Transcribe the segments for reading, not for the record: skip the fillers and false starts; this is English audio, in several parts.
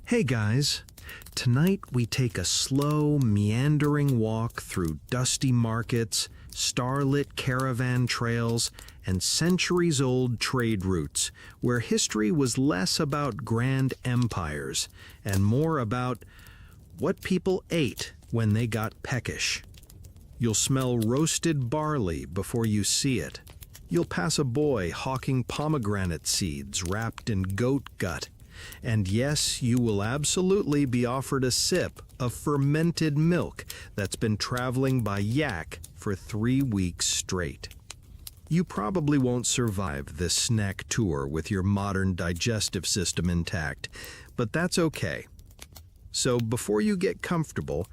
Hey guys, tonight we take a slow, meandering walk through dusty markets, starlit caravan trails, and centuries-old trade routes, where history was less about grand empires and more about what people ate when they got peckish. You'll smell roasted barley before you see it. You'll pass a boy hawking pomegranate seeds wrapped in goat gut. And yes, you will absolutely be offered a sip of fermented milk that's been traveling by yak for 3 weeks straight. You probably won't survive this snack tour with your modern digestive system intact, but that's okay. So before you get comfortable,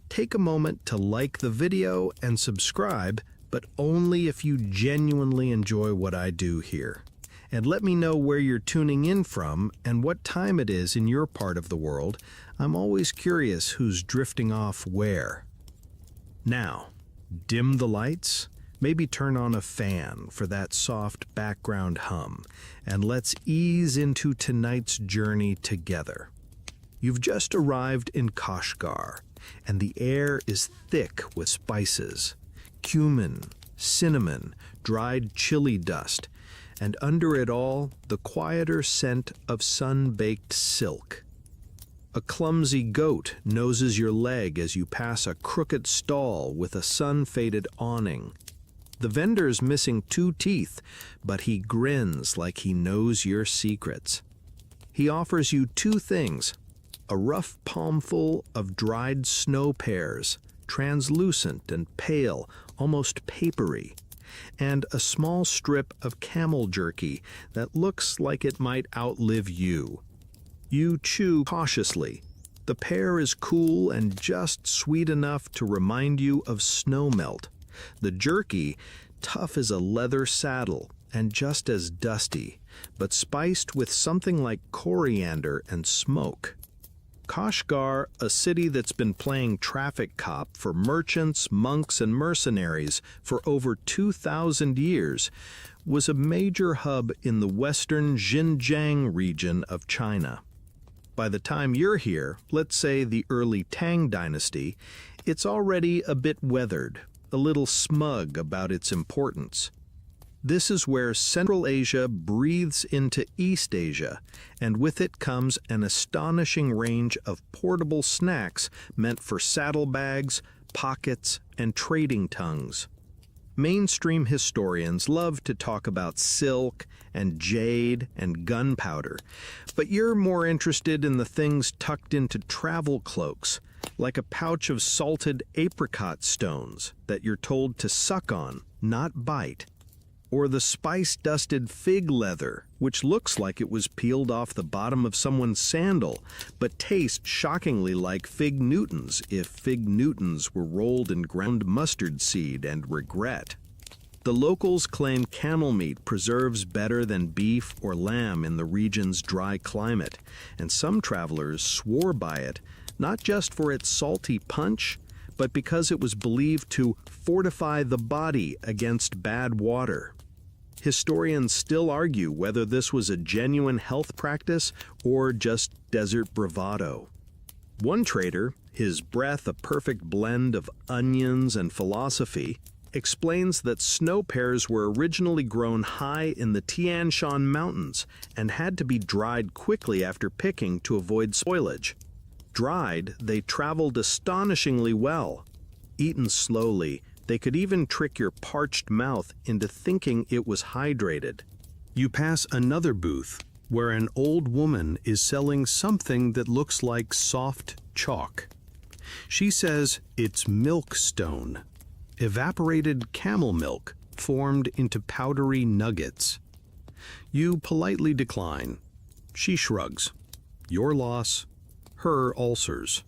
take a moment to like the video and subscribe, but only if you genuinely enjoy what I do here. And let me know where you're tuning in from and what time it is in your part of the world. I'm always curious who's drifting off where. Now, dim the lights, maybe turn on a fan for that soft background hum, and let's ease into tonight's journey together. You've just arrived in Kashgar, and the air is thick with spices, cumin, cinnamon, dried chili dust, and under it all, the quieter scent of sun-baked silk. A clumsy goat noses your leg as you pass a crooked stall with a sun-faded awning. The vendor's missing 2 teeth, but he grins like he knows your secrets. He offers you 2 things: a rough palmful of dried snow pears, translucent and pale, almost papery, and a small strip of camel jerky that looks like it might outlive you. You chew cautiously. The pear is cool and just sweet enough to remind you of snowmelt. The jerky, tough as a leather saddle and just as dusty, but spiced with something like coriander and smoke. Kashgar, a city that's been playing traffic cop for merchants, monks, and mercenaries for over 2,000 years, was a major hub in the western Xinjiang region of China. By the time you're here, let's say the early Tang dynasty, it's already a bit weathered, a little smug about its importance. This is where Central Asia breathes into East Asia, and with it comes an astonishing range of portable snacks meant for saddlebags, pockets, and trading tongues. Mainstream historians love to talk about silk and jade and gunpowder, but you're more interested in the things tucked into travel cloaks, like a pouch of salted apricot stones that you're told to suck on, not bite. Or the spice-dusted fig leather, which looks like it was peeled off the bottom of someone's sandal, but tastes shockingly like fig Newtons if fig Newtons were rolled in ground mustard seed and regret. The locals claim camel meat preserves better than beef or lamb in the region's dry climate, and some travelers swore by it, not just for its salty punch, but because it was believed to fortify the body against bad water. Historians still argue whether this was a genuine health practice or just desert bravado. One trader, his breath a perfect blend of onions and philosophy, explains that snow pears were originally grown high in the Tian Shan Mountains and had to be dried quickly after picking to avoid spoilage. Dried, they traveled astonishingly well. Eaten slowly, they could even trick your parched mouth into thinking it was hydrated. You pass another booth where an old woman is selling something that looks like soft chalk. She says it's milkstone, evaporated camel milk formed into powdery nuggets. You politely decline. She shrugs. Your loss, her ulcers.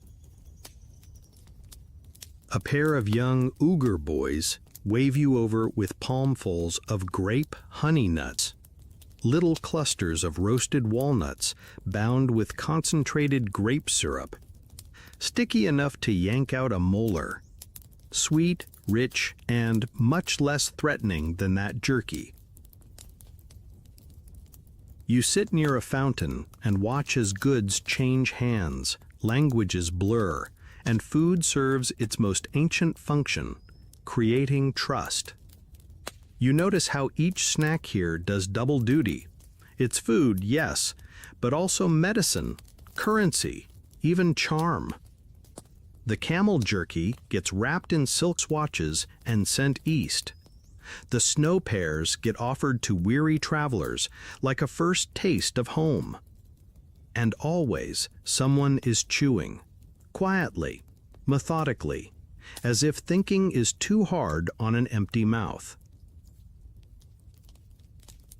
A pair of young Uyghur boys wave you over with palmfuls of grape honey nuts, little clusters of roasted walnuts bound with concentrated grape syrup, sticky enough to yank out a molar, sweet, rich, and much less threatening than that jerky. You sit near a fountain and watch as goods change hands, languages blur, and food serves its most ancient function, creating trust. You notice how each snack here does double duty. It's food, yes, but also medicine, currency, even charm. The camel jerky gets wrapped in silk swatches and sent east. The snow pears get offered to weary travelers like a first taste of home. And always someone is chewing, quietly, methodically, as if thinking is too hard on an empty mouth.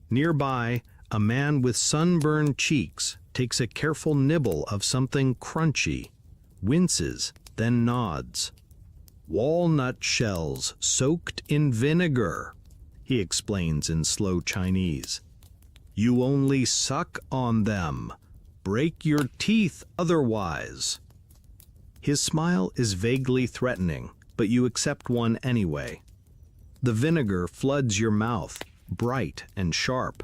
Nearby, a man with sunburned cheeks takes a careful nibble of something crunchy, winces, then nods. Walnut shells soaked in vinegar, he explains in slow Chinese. You only suck on them. Break your teeth otherwise. His smile is vaguely threatening, but you accept one anyway. The vinegar floods your mouth, bright and sharp.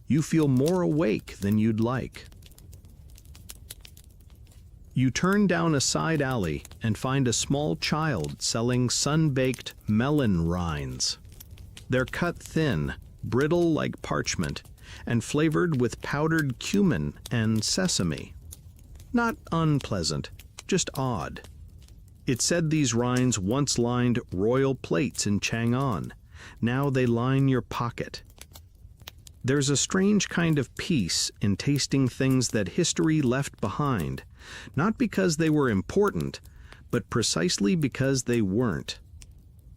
You feel more awake than you'd like. You turn down a side alley and find a small child selling sun-baked melon rinds. They're cut thin, brittle like parchment, and flavored with powdered cumin and sesame. Not unpleasant, just odd. It said these rinds once lined royal plates in Chang'an. Now they line your pocket. There's a strange kind of peace in tasting things that history left behind, not because they were important, but precisely because they weren't.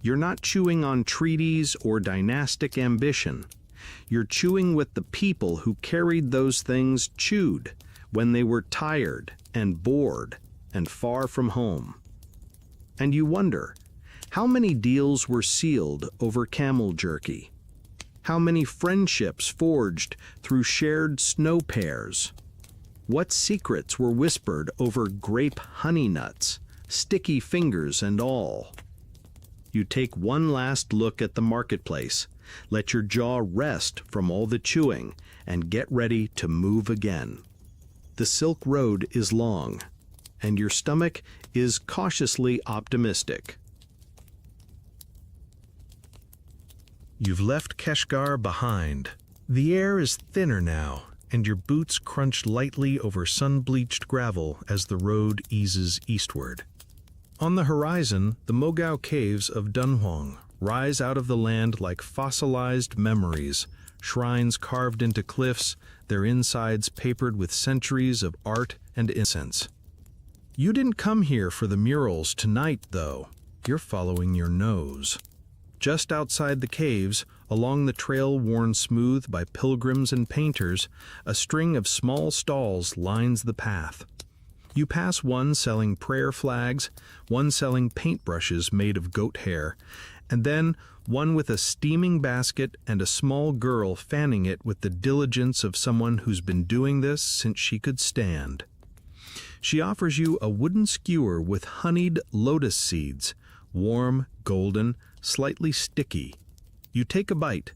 You're not chewing on treaties or dynastic ambition. You're chewing with the people who carried those things chewed when they were tired and bored and far from home. And you wonder, how many deals were sealed over camel jerky? How many friendships forged through shared snow pears? What secrets were whispered over grape honey nuts, sticky fingers and all? You take one last look at the marketplace, let your jaw rest from all the chewing, and get ready to move again. The Silk Road is long, and your stomach is cautiously optimistic. You've left Kashgar behind. The air is thinner now, and your boots crunch lightly over sun-bleached gravel as the road eases eastward. On the horizon, the Mogao caves of Dunhuang rise out of the land like fossilized memories, shrines carved into cliffs, their insides papered with centuries of art and incense. You didn't come here for the murals tonight, though. You're following your nose. Just outside the caves, along the trail worn smooth by pilgrims and painters, a string of small stalls lines the path. You pass one selling prayer flags, one selling paintbrushes made of goat hair, and then one with a steaming basket and a small girl fanning it with the diligence of someone who's been doing this since she could stand. She offers you a wooden skewer with honeyed lotus seeds, warm, golden, slightly sticky. You take a bite.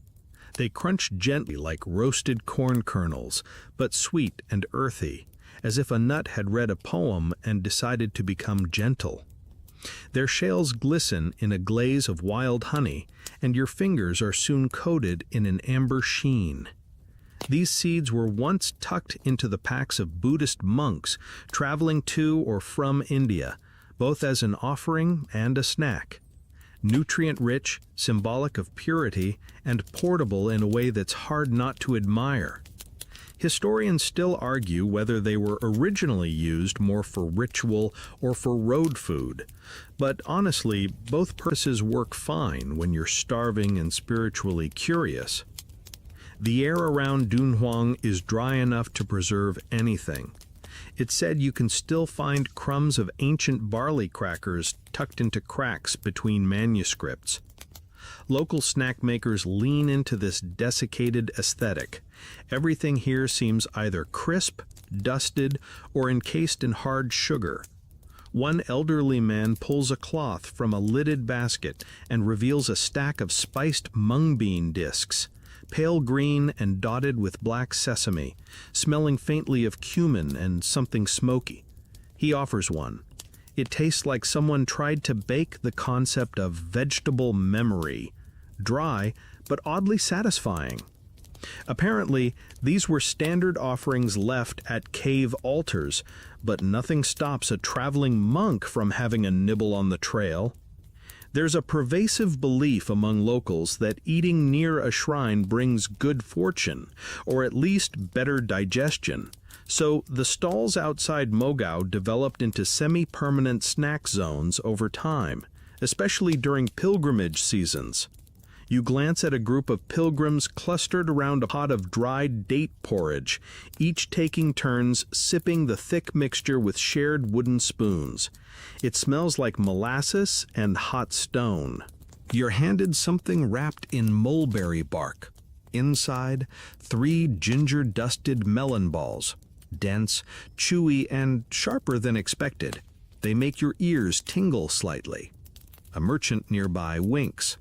They crunch gently like roasted corn kernels, but sweet and earthy, as if a nut had read a poem and decided to become gentle. Their shells glisten in a glaze of wild honey, and your fingers are soon coated in an amber sheen. These seeds were once tucked into the packs of Buddhist monks traveling to or from India, both as an offering and a snack. Nutrient-rich, symbolic of purity, and portable in a way that's hard not to admire. Historians still argue whether they were originally used more for ritual or for road food, but honestly, both purposes work fine when you're starving and spiritually curious. The air around Dunhuang is dry enough to preserve anything. It's said you can still find crumbs of ancient barley crackers tucked into cracks between manuscripts. Local snack makers lean into this desiccated aesthetic. Everything here seems either crisp, dusted, or encased in hard sugar. One elderly man pulls a cloth from a lidded basket and reveals a stack of spiced mung bean discs, pale green and dotted with black sesame, smelling faintly of cumin and something smoky. He offers one. It tastes like someone tried to bake the concept of vegetable memory, dry but oddly satisfying. Apparently, these were standard offerings left at cave altars, but nothing stops a traveling monk from having a nibble on the trail. There's a pervasive belief among locals that eating near a shrine brings good fortune, or at least better digestion. So the stalls outside Mogao developed into semi-permanent snack zones over time, especially during pilgrimage seasons. You glance at a group of pilgrims clustered around a pot of dried date porridge, each taking turns sipping the thick mixture with shared wooden spoons. It smells like molasses and hot stone. You're handed something wrapped in mulberry bark. Inside, 3 ginger-dusted melon balls. Dense, chewy, and sharper than expected. They make your ears tingle slightly. A merchant nearby winks.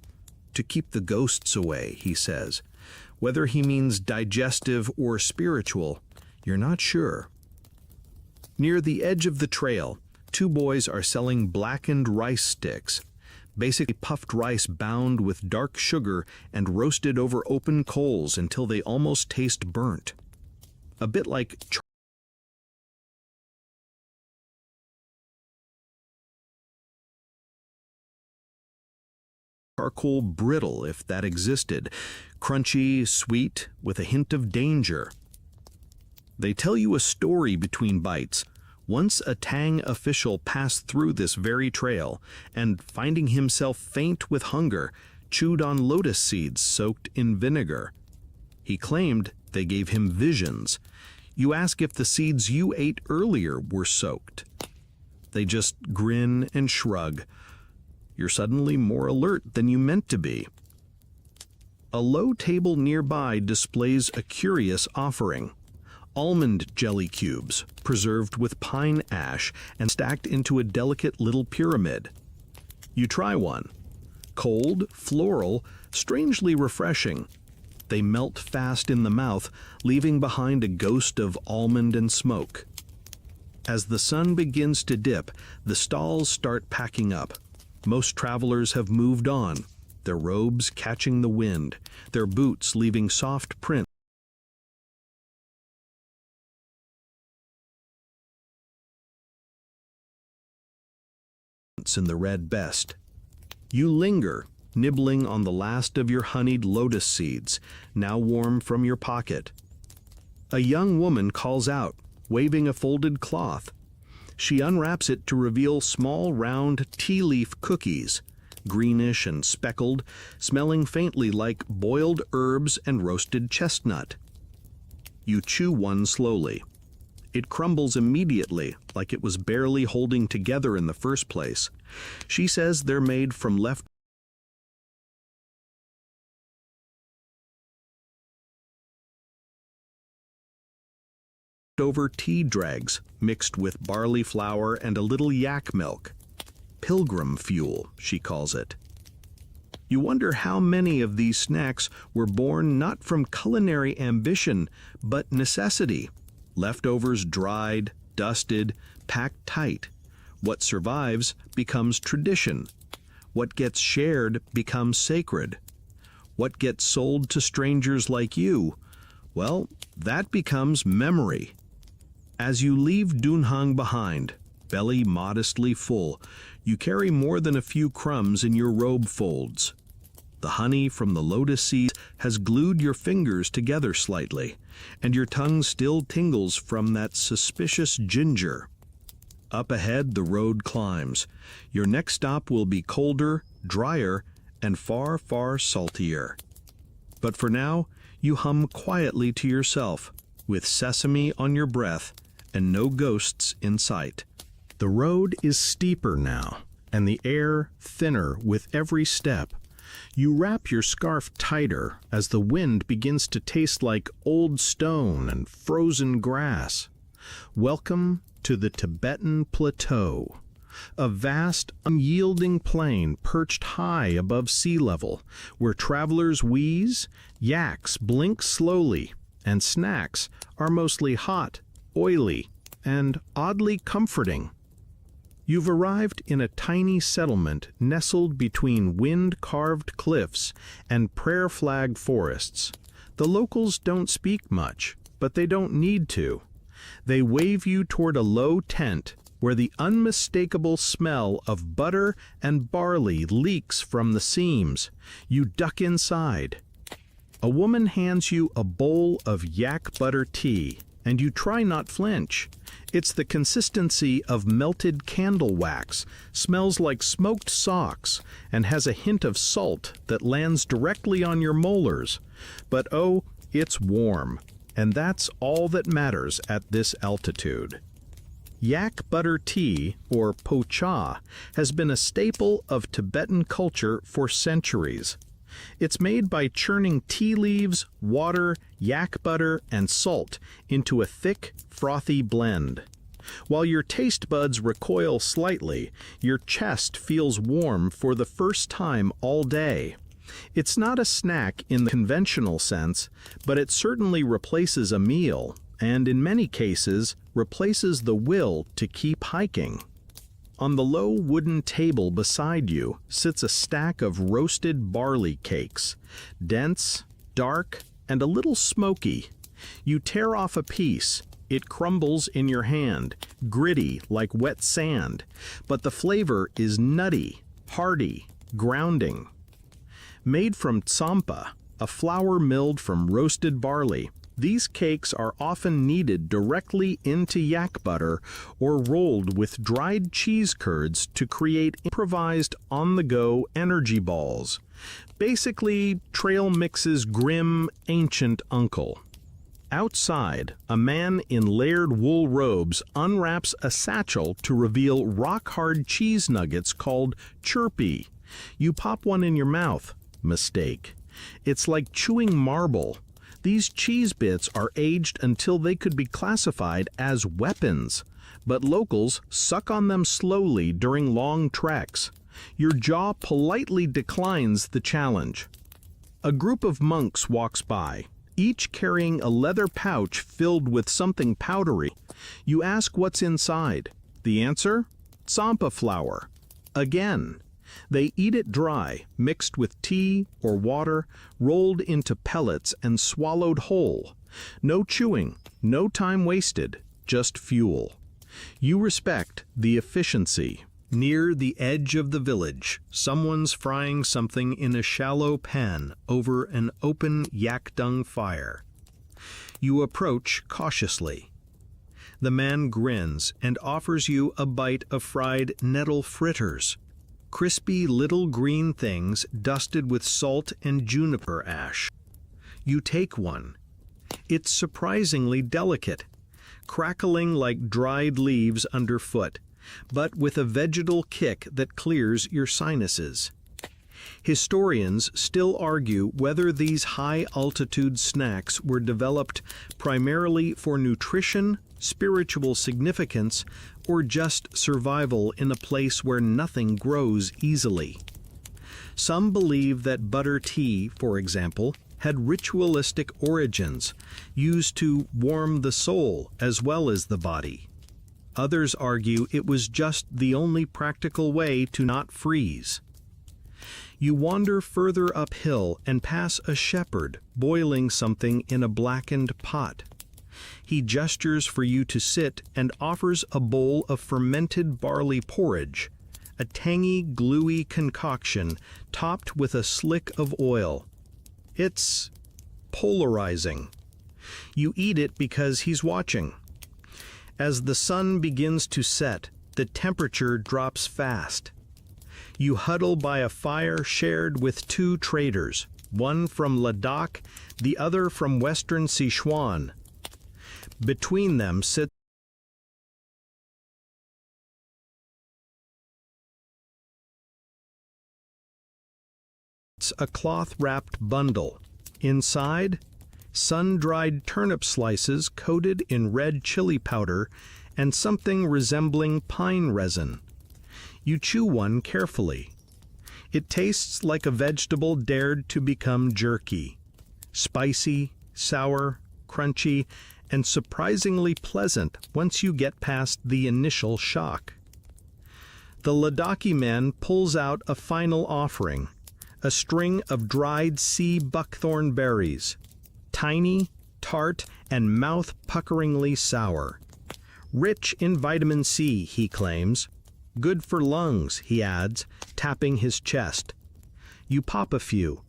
To keep the ghosts away, he says. Whether he means digestive or spiritual, you're not sure. Near the edge of the trail, 2 boys are selling blackened rice sticks, basically puffed rice bound with dark sugar and roasted over open coals until they almost taste burnt. A bit like charcoal brittle, if that existed, crunchy, sweet, with a hint of danger. They tell you a story between bites. Once a Tang official passed through this very trail, and finding himself faint with hunger, chewed on lotus seeds soaked in vinegar. He claimed they gave him visions. You ask if the seeds you ate earlier were soaked. They just grin and shrug. You're suddenly more alert than you meant to be. A low table nearby displays a curious offering. Almond jelly cubes, preserved with pine ash and stacked into a delicate little pyramid. You try one. Cold, floral, strangely refreshing. They melt fast in the mouth, leaving behind a ghost of almond and smoke. As the sun begins to dip, the stalls start packing up. Most travelers have moved on, their robes catching the wind, their boots leaving soft prints in the red best. You linger, nibbling on the last of your honeyed lotus seeds, now warm from your pocket. A young woman calls out, waving a folded cloth. She unwraps it to reveal small round tea leaf cookies, greenish and speckled, smelling faintly like boiled herbs and roasted chestnut. You chew one slowly. It crumbles immediately, like it was barely holding together in the first place. She says they're made from leftover tea dregs mixed with barley flour and a little yak milk. Pilgrim fuel, she calls it. You wonder how many of these snacks were born not from culinary ambition, but necessity. Leftovers dried, dusted, packed tight. What survives becomes tradition. What gets shared becomes sacred. What gets sold to strangers like you, well, that becomes memory. As you leave Dunhuang behind, belly modestly full, you carry more than a few crumbs in your robe folds. The honey from the lotus seeds has glued your fingers together slightly, and your tongue still tingles from that suspicious ginger. Up ahead, the road climbs. Your next stop will be colder, drier, and far, far saltier. But for now, you hum quietly to yourself, with sesame on your breath and no ghosts in sight. The road is steeper now, and the air thinner with every step. You wrap your scarf tighter as the wind begins to taste like old stone and frozen grass. Welcome to the Tibetan Plateau, a vast, unyielding plain perched high above sea level, where travelers wheeze, yaks blink slowly, and snacks are mostly hot, oily, and oddly comforting. You've arrived in a tiny settlement nestled between wind-carved cliffs and prayer flag forests. The locals don't speak much, but they don't need to. They wave you toward a low tent where the unmistakable smell of butter and barley leaks from the seams. You duck inside. A woman hands you a bowl of yak butter tea, and you try not flinch. It's the consistency of melted candle wax, smells like smoked socks, and has a hint of salt that lands directly on your molars. But oh, it's warm, and that's all that matters at this altitude. Yak butter tea, or po cha, has been a staple of Tibetan culture for centuries. It's made by churning tea leaves, water, yak butter, and salt into a thick, frothy blend. While your taste buds recoil slightly, your chest feels warm for the first time all day. It's not a snack in the conventional sense, but it certainly replaces a meal, and in many cases, replaces the will to keep hiking. On the low wooden table beside you sits a stack of roasted barley cakes, dense, dark, and a little smoky. You tear off a piece. It crumbles in your hand, gritty like wet sand, but the flavor is nutty, hearty, grounding. Made from tsampa, a flour milled from roasted barley, these cakes are often kneaded directly into yak butter or rolled with dried cheese curds to create improvised on-the-go energy balls. Basically, trail mix's grim, ancient uncle. Outside, a man in layered wool robes unwraps a satchel to reveal rock-hard cheese nuggets called chirpy. You pop one in your mouth. Mistake. It's like chewing marble. These cheese bits are aged until they could be classified as weapons, but locals suck on them slowly during long treks. Your jaw politely declines the challenge. A group of monks walks by, each carrying a leather pouch filled with something powdery. You ask what's inside. The answer? Tsampa flour. Again. They eat it dry, mixed with tea or water, rolled into pellets and swallowed whole. No chewing, no time wasted, just fuel. You respect the efficiency. Near the edge of the village, someone's frying something in a shallow pan over an open yak dung fire. You approach cautiously. The man grins and offers you a bite of fried nettle fritters. Crispy little green things dusted with salt and juniper ash. You take one. It's surprisingly delicate, crackling like dried leaves underfoot, but with a vegetal kick that clears your sinuses. Historians still argue whether these high-altitude snacks were developed primarily for nutrition, spiritual significance, or just survival in a place where nothing grows easily. Some believe that butter tea, for example, had ritualistic origins, used to warm the soul as well as the body. Others argue it was just the only practical way to not freeze. You wander further uphill and pass a shepherd boiling something in a blackened pot. He gestures for you to sit and offers a bowl of fermented barley porridge, a tangy, gluey concoction topped with a slick of oil. It's polarizing. You eat it because he's watching. As the sun begins to set, the temperature drops fast. You huddle by a fire shared with two traders, one from Ladakh, the other from western Sichuan. Between them sits a cloth-wrapped bundle. Inside, sun-dried turnip slices coated in red chili powder and something resembling pine resin. You chew one carefully. It tastes like a vegetable dared to become jerky. Spicy, sour, crunchy, and surprisingly pleasant once you get past the initial shock. The Ladakhi man pulls out a final offering, a string of dried sea buckthorn berries, tiny, tart, and mouth-puckeringly sour. Rich in vitamin C, he claims. Good for lungs, he adds, tapping his chest. You pop a few.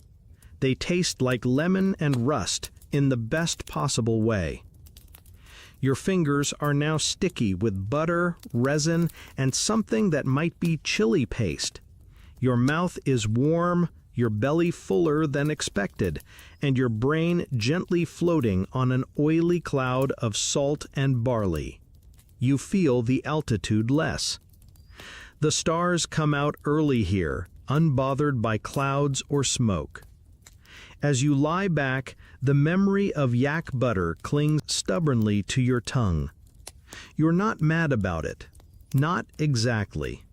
They taste like lemon and rust in the best possible way. Your fingers are now sticky with butter, resin, and something that might be chili paste. Your mouth is warm, your belly fuller than expected, and your brain gently floating on an oily cloud of salt and barley. You feel the altitude less. The stars come out early here, unbothered by clouds or smoke. As you lie back, the memory of yak butter clings stubbornly to your tongue. You're not mad about it. Not exactly.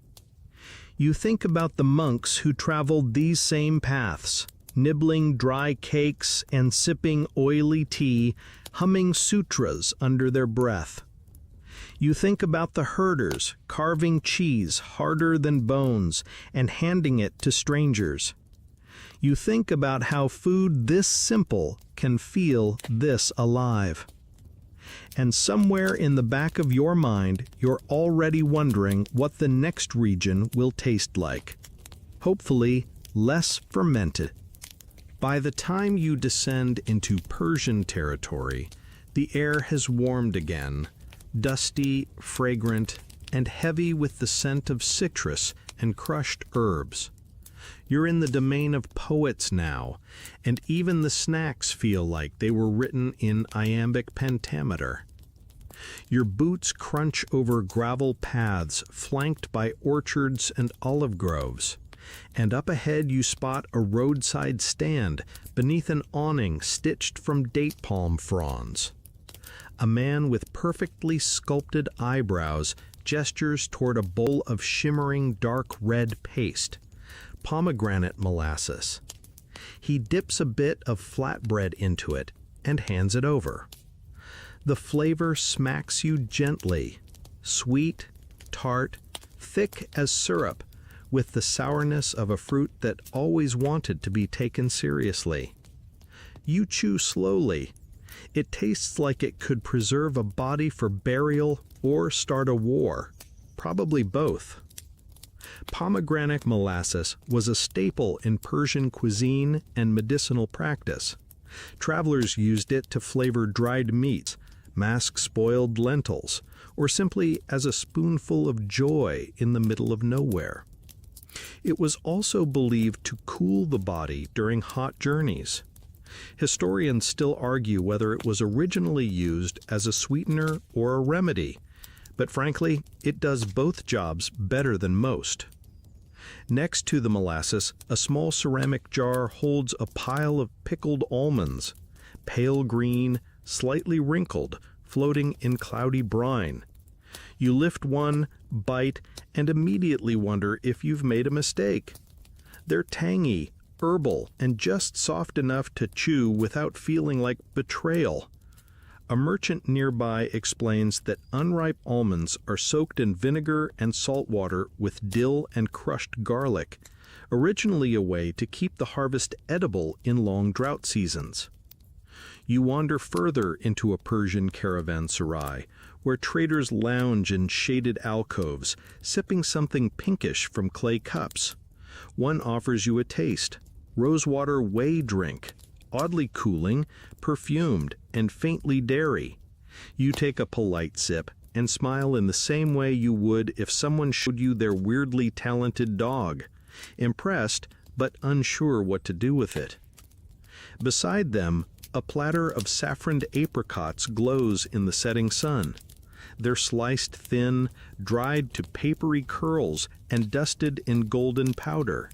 You think about the monks who traveled these same paths, nibbling dry cakes and sipping oily tea, humming sutras under their breath. You think about the herders carving cheese harder than bones and handing it to strangers. You think about how food this simple can feel this alive. And somewhere in the back of your mind, you're already wondering what the next region will taste like. Hopefully, less fermented. By the time you descend into Persian territory, the air has warmed again, dusty, fragrant, and heavy with the scent of citrus and crushed herbs. You're in the domain of poets now, and even the snacks feel like they were written in iambic pentameter. Your boots crunch over gravel paths flanked by orchards and olive groves, and up ahead you spot a roadside stand beneath an awning stitched from date palm fronds. A man with perfectly sculpted eyebrows gestures toward a bowl of shimmering dark red paste, pomegranate molasses. He dips a bit of flatbread into it and hands it over. The flavor smacks you gently, sweet, tart, thick as syrup, with the sourness of a fruit that always wanted to be taken seriously. You chew slowly. It tastes like it could preserve a body for burial or start a war, probably both. Pomegranate molasses was a staple in Persian cuisine and medicinal practice. Travelers used it to flavor dried meats, mask spoiled lentils, or simply as a spoonful of joy in the middle of nowhere. It was also believed to cool the body during hot journeys. Historians still argue whether it was originally used as a sweetener or a remedy, but frankly, it does both jobs better than most. Next to the molasses, a small ceramic jar holds a pile of pickled almonds, pale green, slightly wrinkled, floating in cloudy brine. You lift one, bite, and immediately wonder if you've made a mistake. They're tangy, herbal, and just soft enough to chew without feeling like betrayal. A merchant nearby explains that unripe almonds are soaked in vinegar and salt water with dill and crushed garlic, originally a way to keep the harvest edible in long drought seasons. You wander further into a Persian caravanserai, where traders lounge in shaded alcoves, sipping something pinkish from clay cups. One offers you a taste, rosewater whey drink, oddly cooling, perfumed, and faintly dairy. You take a polite sip and smile in the same way you would if someone showed you their weirdly talented dog, impressed but unsure what to do with it. Beside them, a platter of saffroned apricots glows in the setting sun. They're sliced thin, dried to papery curls, and dusted in golden powder.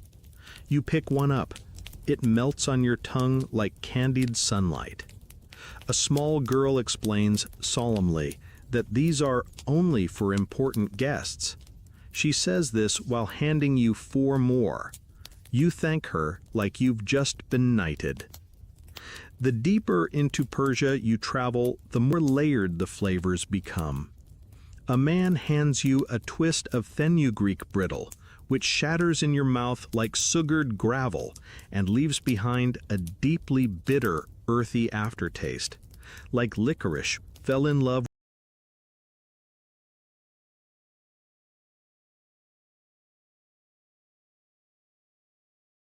You pick one up. It melts on your tongue like candied sunlight. A small girl explains solemnly that these are only for important guests. She says this while handing you 4 more. You thank her like you've just been knighted. The deeper into Persia you travel, the more layered the flavors become. A man hands you a twist of fenugreek brittle, which shatters in your mouth like sugared gravel and leaves behind a deeply bitter, earthy aftertaste. Like licorice fell in love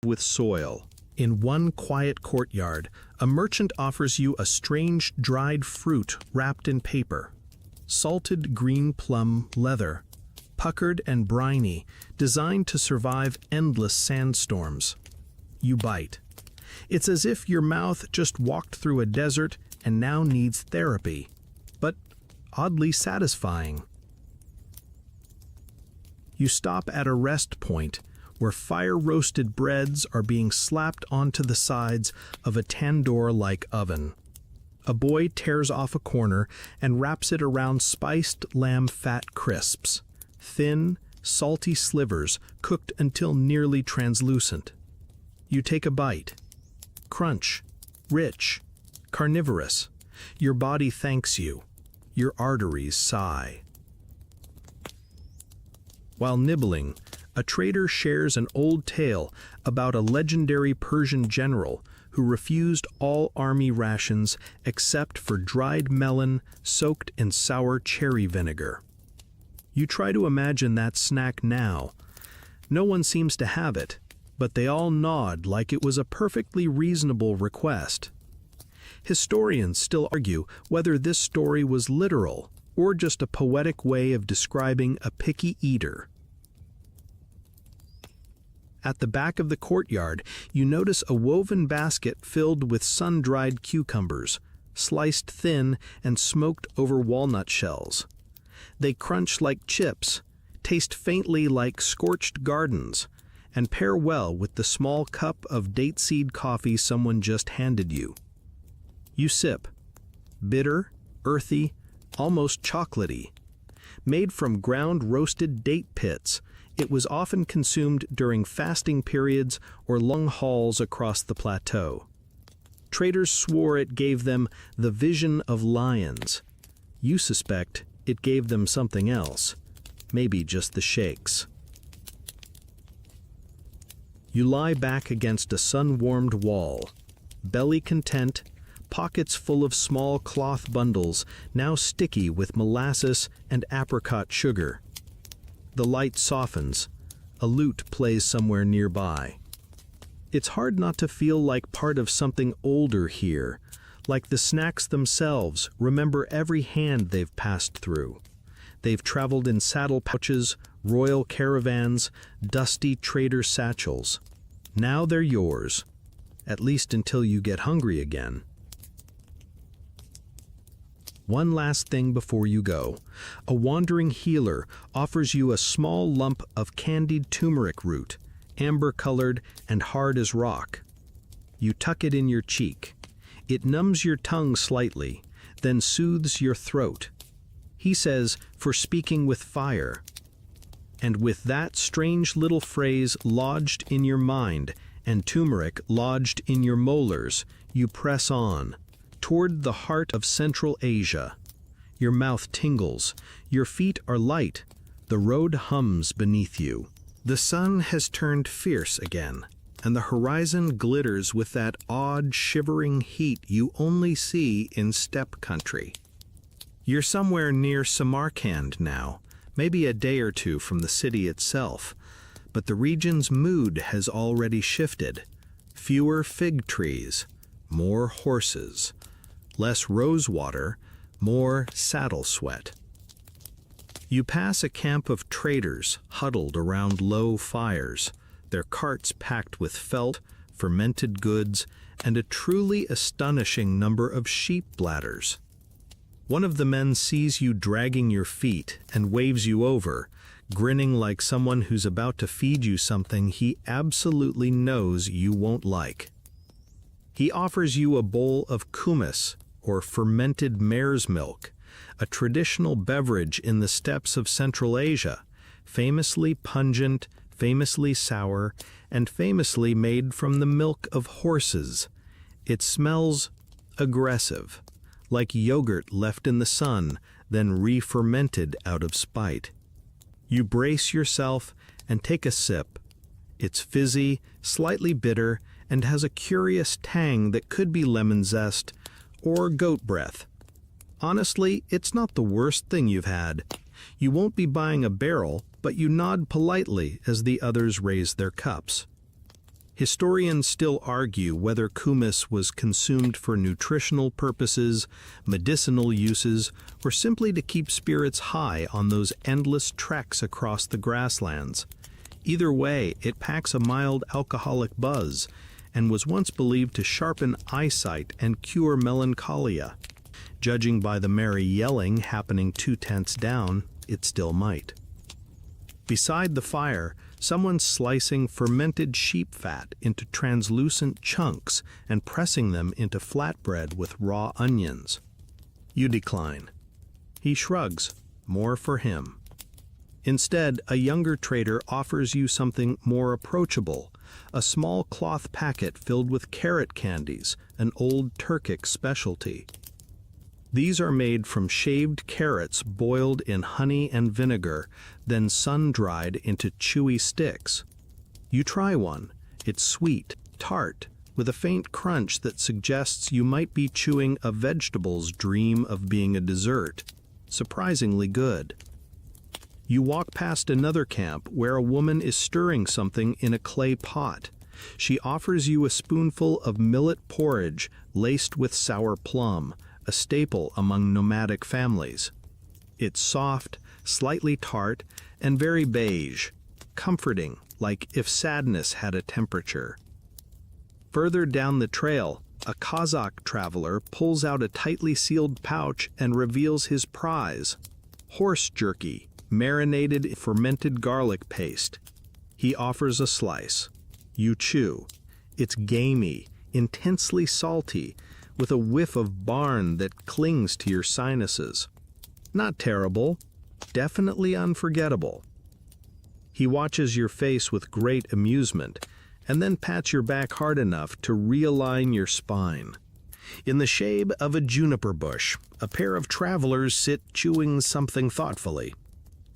with soil. In one quiet courtyard, a merchant offers you a strange dried fruit wrapped in paper. Salted green plum leather, puckered and briny, designed to survive endless sandstorms. You bite. It's as if your mouth just walked through a desert and now needs therapy, but oddly satisfying. You stop at a rest point where fire-roasted breads are being slapped onto the sides of a tandoor-like oven. A boy tears off a corner and wraps it around spiced lamb fat crisps, thin, salty slivers cooked until nearly translucent. You take a bite. Crunch, rich, carnivorous. Your body thanks you. Your arteries sigh. While nibbling, a trader shares an old tale about a legendary Persian general who refused all army rations except for dried melon soaked in sour cherry vinegar. You try to imagine that snack now. No one seems to have it, but they all nod like it was a perfectly reasonable request. Historians still argue whether this story was literal or just a poetic way of describing a picky eater. At the back of the courtyard, you notice a woven basket filled with sun-dried cucumbers, sliced thin and smoked over walnut shells. They crunch like chips, taste faintly like scorched gardens, and pair well with the small cup of date-seed coffee someone just handed you. You sip. Bitter, earthy, almost chocolatey. Made from ground-roasted date pits, it was often consumed during fasting periods or long hauls across the plateau. Traders swore it gave them the vision of lions. You suspect it gave them something else, maybe just the shakes. You lie back against a sun-warmed wall, belly content, pockets full of small cloth bundles now sticky with molasses and apricot sugar. The light softens. A lute plays somewhere nearby. It's hard not to feel like part of something older here, like the snacks themselves remember every hand they've passed through. They've traveled in saddle pouches, royal caravans, dusty trader satchels. Now they're yours, at least until you get hungry again. One last thing before you go. A wandering healer offers you a small lump of candied turmeric root, amber-colored and hard as rock. You tuck it in your cheek. It numbs your tongue slightly, then soothes your throat. He says, for speaking with fire. And with that strange little phrase lodged in your mind and turmeric lodged in your molars, you press on, toward the heart of Central Asia. Your mouth tingles, your feet are light, the road hums beneath you. The sun has turned fierce again, and the horizon glitters with that odd, shivering heat you only see in steppe country. You're somewhere near Samarkand now, maybe a day or two from the city itself, but the region's mood has already shifted. Fewer fig trees, more horses. Less rosewater, more saddle sweat. You pass a camp of traders huddled around low fires, their carts packed with felt, fermented goods, and a truly astonishing number of sheep bladders. One of the men sees you dragging your feet and waves you over, grinning like someone who's about to feed you something he absolutely knows you won't like. He offers you a bowl of kumis, or fermented mare's milk, a traditional beverage in the steppes of Central Asia, famously pungent, famously sour, and famously made from the milk of horses. It smells aggressive, like yogurt left in the sun, then re-fermented out of spite. You brace yourself and take a sip. It's fizzy, slightly bitter, and has a curious tang that could be lemon zest or goat breath. Honestly, it's not the worst thing you've had. You won't be buying a barrel, but you nod politely as the others raise their cups. Historians still argue whether kumis was consumed for nutritional purposes, medicinal uses, or simply to keep spirits high on those endless treks across the grasslands. Either way, it packs a mild alcoholic buzz and was once believed to sharpen eyesight and cure melancholia. Judging by the merry yelling happening 2 tents down, it still might. Beside the fire, someone's slicing fermented sheep fat into translucent chunks and pressing them into flatbread with raw onions. You decline. He shrugs, more for him. Instead, a younger trader offers you something more approachable, a small cloth packet filled with carrot candies, an old Turkic specialty. These are made from shaved carrots boiled in honey and vinegar, then sun-dried into chewy sticks. You try one. It's sweet, tart, with a faint crunch that suggests you might be chewing a vegetable's dream of being a dessert. Surprisingly good. You walk past another camp where a woman is stirring something in a clay pot. She offers you a spoonful of millet porridge laced with sour plum, a staple among nomadic families. It's soft, slightly tart, and very beige, comforting, like if sadness had a temperature. Further down the trail, a Kazakh traveler pulls out a tightly sealed pouch and reveals his prize, horse jerky, marinated in fermented garlic paste. He offers a slice. You chew. It's gamey, intensely salty, with a whiff of barn that clings to your sinuses. Not terrible, definitely unforgettable. He watches your face with great amusement, and then pats your back hard enough to realign your spine. In the shade of a juniper bush, a pair of travelers sit chewing something thoughtfully.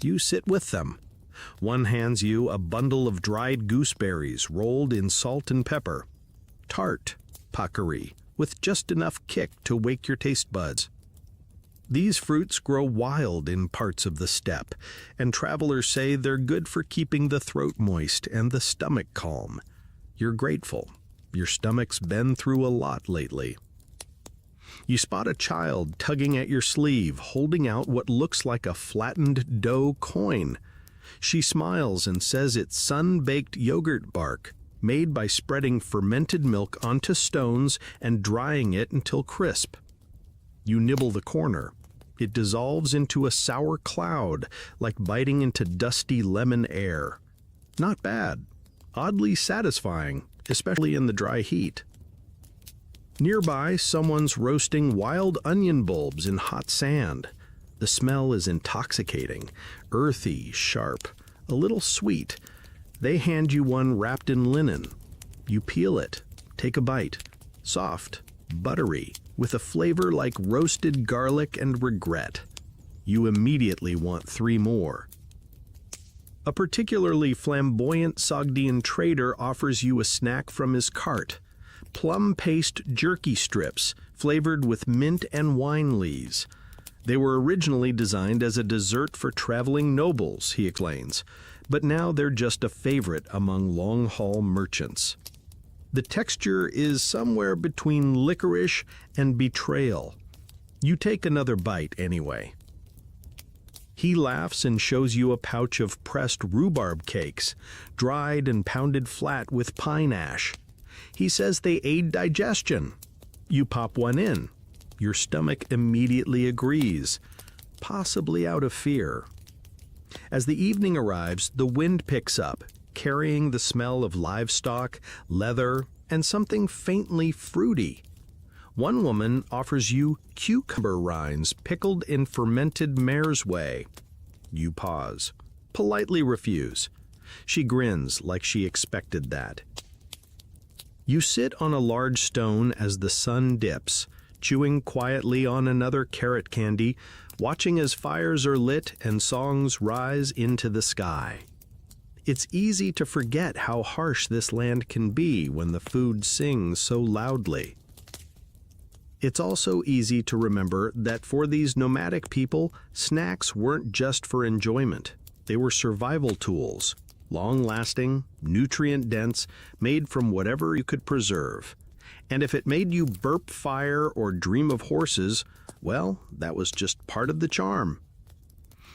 You sit with them. One hands you a bundle of dried gooseberries rolled in salt and pepper. Tart, puckery, with just enough kick to wake your taste buds. These fruits grow wild in parts of the steppe, and travelers say they're good for keeping the throat moist and the stomach calm. You're grateful. Your stomach's been through a lot lately. You spot a child tugging at your sleeve, holding out what looks like a flattened dough coin. She smiles and says it's sun-baked yogurt bark, made by spreading fermented milk onto stones and drying it until crisp. You nibble the corner. It dissolves into a sour cloud, like biting into dusty lemon air. Not bad. Oddly satisfying, especially in the dry heat. Nearby, someone's roasting wild onion bulbs in hot sand. The smell is intoxicating, earthy, sharp, a little sweet. They hand you one wrapped in linen. You peel it, take a bite. Soft, buttery, with a flavor like roasted garlic and regret. You immediately want 3 more. A particularly flamboyant Sogdian trader offers you a snack from his cart. Plum paste jerky strips, flavored with mint and wine lees. They were originally designed as a dessert for traveling nobles, he explains, but now they're just a favorite among long-haul merchants. The texture is somewhere between licorice and betrayal. You take another bite anyway. He laughs and shows you a pouch of pressed rhubarb cakes, dried and pounded flat with pine ash. He says they aid digestion. You pop one in. Your stomach immediately agrees, possibly out of fear. As the evening arrives, the wind picks up, carrying the smell of livestock, leather, and something faintly fruity. One woman offers you cucumber rinds pickled in fermented mare's whey. You pause, politely refuse. She grins like she expected that. You sit on a large stone as the sun dips, chewing quietly on another carrot candy, watching as fires are lit and songs rise into the sky. It's easy to forget how harsh this land can be when the food sings so loudly. It's also easy to remember that for these nomadic people, snacks weren't just for enjoyment. They were survival tools, long-lasting, nutrient-dense, made from whatever you could preserve. And if it made you burp fire or dream of horses, well, that was just part of the charm.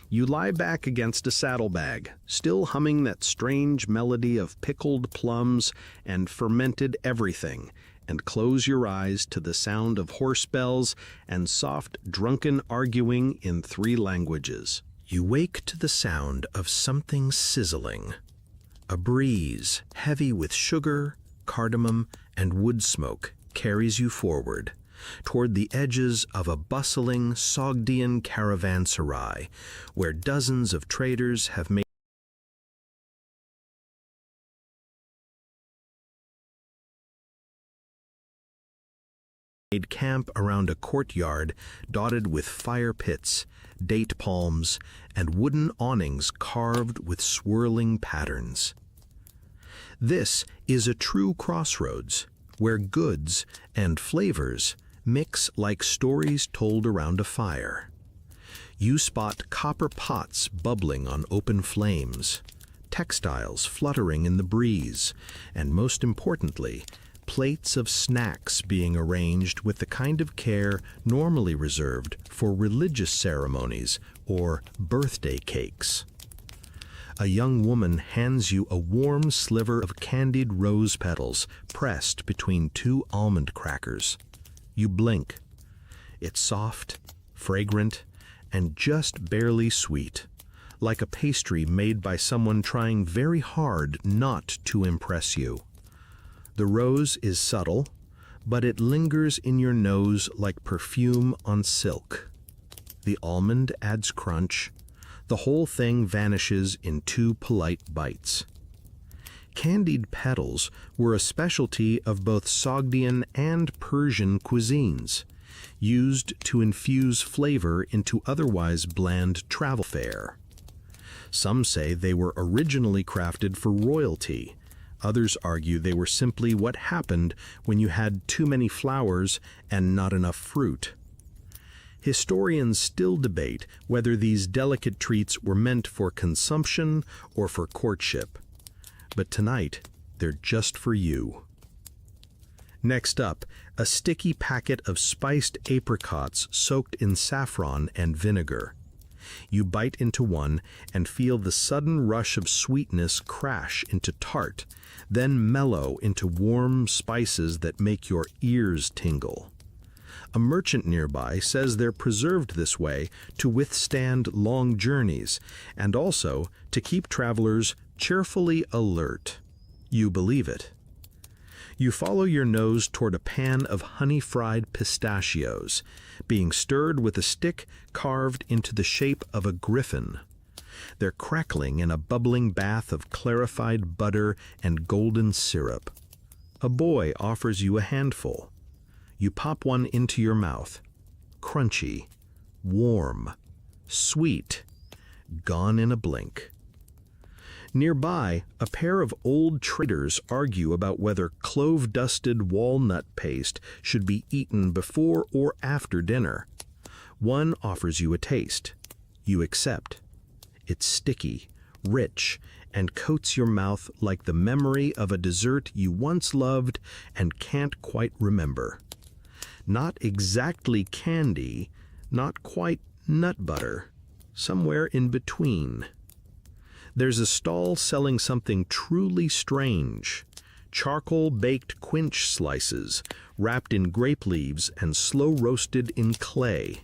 You lie back against a saddlebag, still humming that strange melody of pickled plums and fermented everything, and close your eyes to the sound of horse bells and soft, drunken arguing in 3 languages. You wake to the sound of something sizzling. A breeze, heavy with sugar, cardamom, and wood smoke, carries you forward, toward the edges of a bustling Sogdian caravanserai, where dozens of traders have made camp around a courtyard dotted with fire pits, date palms, and wooden awnings carved with swirling patterns. This is a true crossroads, where goods and flavors mix like stories told around a fire. You spot copper pots bubbling on open flames, textiles fluttering in the breeze, and most importantly, plates of snacks being arranged with the kind of care normally reserved for religious ceremonies or birthday cakes. A young woman hands you a warm sliver of candied rose petals pressed between 2 almond crackers. You blink. It's soft, fragrant, and just barely sweet, like a pastry made by someone trying very hard not to impress you. The rose is subtle, but it lingers in your nose like perfume on silk. The almond adds crunch. The whole thing vanishes in 2 polite bites. Candied petals were a specialty of both Sogdian and Persian cuisines, used to infuse flavor into otherwise bland travel fare. Some say they were originally crafted for royalty. Others argue they were simply what happened when you had too many flowers and not enough fruit. Historians still debate whether these delicate treats were meant for consumption or for courtship. But tonight, they're just for you. Next up, a sticky packet of spiced apricots soaked in saffron and vinegar. You bite into one and feel the sudden rush of sweetness crash into tart, then mellow into warm spices that make your ears tingle. A merchant nearby says they're preserved this way to withstand long journeys and also to keep travelers cheerfully alert. You believe it. You follow your nose toward a pan of honey-fried pistachios, being stirred with a stick carved into the shape of a griffin. They're crackling in a bubbling bath of clarified butter and golden syrup. A boy offers you a handful. You pop one into your mouth. Crunchy, warm, sweet, gone in a blink. Nearby, a pair of old traders argue about whether clove-dusted walnut paste should be eaten before or after dinner. One offers you a taste. You accept. It's sticky, rich, and coats your mouth like the memory of a dessert you once loved and can't quite remember. Not exactly candy, not quite nut butter, somewhere in between. There's a stall selling something truly strange. Charcoal-baked quince slices, wrapped in grape leaves and slow-roasted in clay.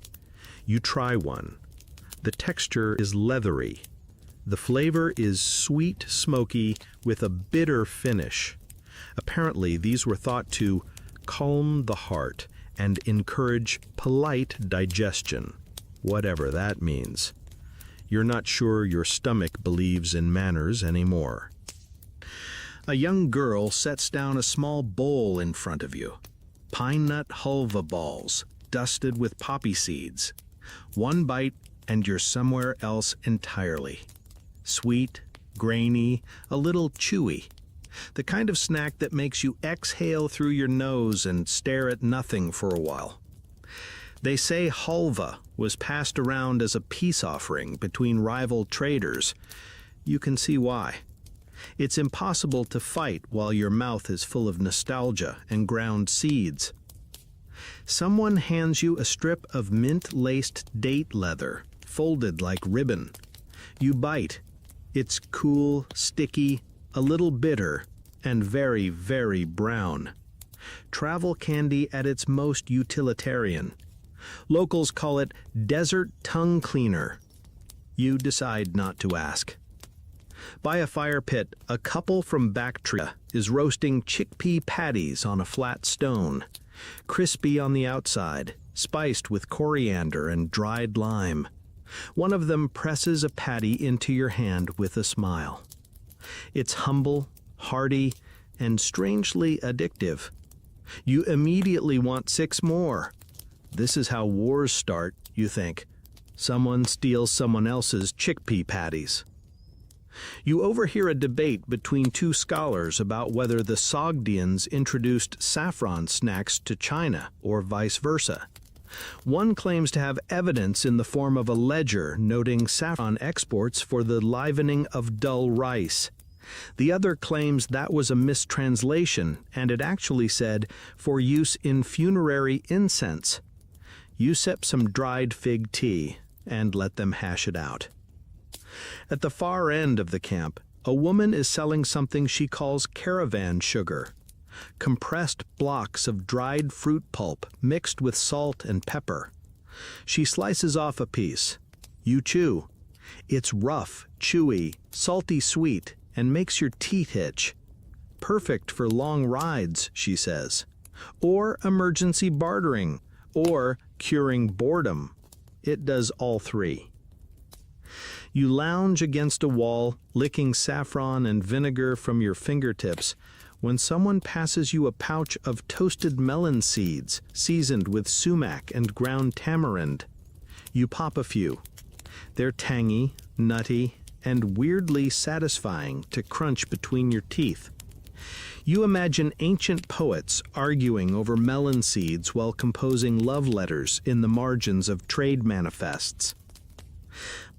You try one. The texture is leathery. The flavor is sweet, smoky, with a bitter finish. Apparently, these were thought to calm the heart and encourage polite digestion, whatever that means. you're not sure your stomach believes in manners anymore. A young girl sets down a small bowl in front of you. Pine nut halva balls, dusted with poppy seeds. One bite and you're somewhere else entirely. Sweet, grainy, a little chewy. The kind of snack that makes you exhale through your nose and stare at nothing for a while. They say halva was passed around as a peace offering between rival traders. You can see why. It's impossible to fight while your mouth is full of nostalgia and ground seeds. Someone hands you a strip of mint-laced date leather, folded like ribbon. You bite. It's cool, sticky, a little bitter, and very, very brown. Travel candy at its most utilitarian. Locals call it desert tongue cleaner. You decide not to ask. By a fire pit, a couple from Bactria is roasting chickpea patties on a flat stone, crispy on the outside, spiced with coriander and dried lime. One of them presses a patty into your hand with a smile. It's humble, hearty, and strangely addictive. You immediately want 6 more. This is how wars start, you think. Someone steals someone else's chickpea patties. You overhear a debate between 2 scholars about whether the Sogdians introduced saffron snacks to China or vice versa. One claims to have evidence in the form of a ledger noting saffron exports for the livening of dull rice. The other claims that was a mistranslation, and it actually said, for use in funerary incense. You sip some dried fig tea and let them hash it out. At the far end of the camp, a woman is selling something she calls caravan sugar. Compressed blocks of dried fruit pulp mixed with salt and pepper. She slices off a piece. You chew. It's rough, chewy, salty sweet, and makes your teeth itch. Perfect for long rides, she says. Or emergency bartering, or curing boredom. It does all 3. You lounge against a wall, licking saffron and vinegar from your fingertips, when someone passes you a pouch of toasted melon seeds seasoned with sumac and ground tamarind. You pop a few. They're tangy, nutty, and weirdly satisfying to crunch between your teeth. You imagine ancient poets arguing over melon seeds while composing love letters in the margins of trade manifests.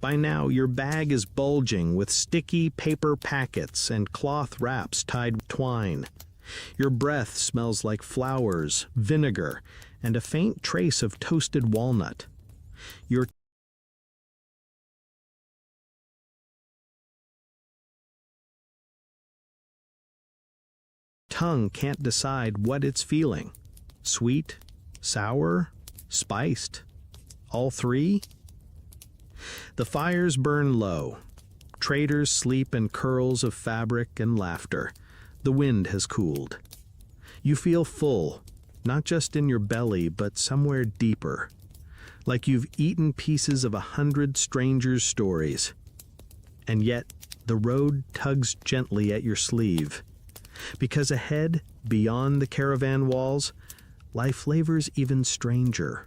By now, your bag is bulging with sticky paper packets and cloth wraps tied with twine. Your breath smells like flowers, vinegar, and a faint trace of toasted walnut. Your tongue can't decide what it's feeling. Sweet, sour, spiced. All 3? The fires burn low. Traders sleep in curls of fabric and laughter. The wind has cooled. You feel full, not just in your belly, but somewhere deeper. Like you've eaten pieces of 100 strangers' stories. And yet, the road tugs gently at your sleeve. Because ahead, beyond the caravan walls, life flavors even stranger.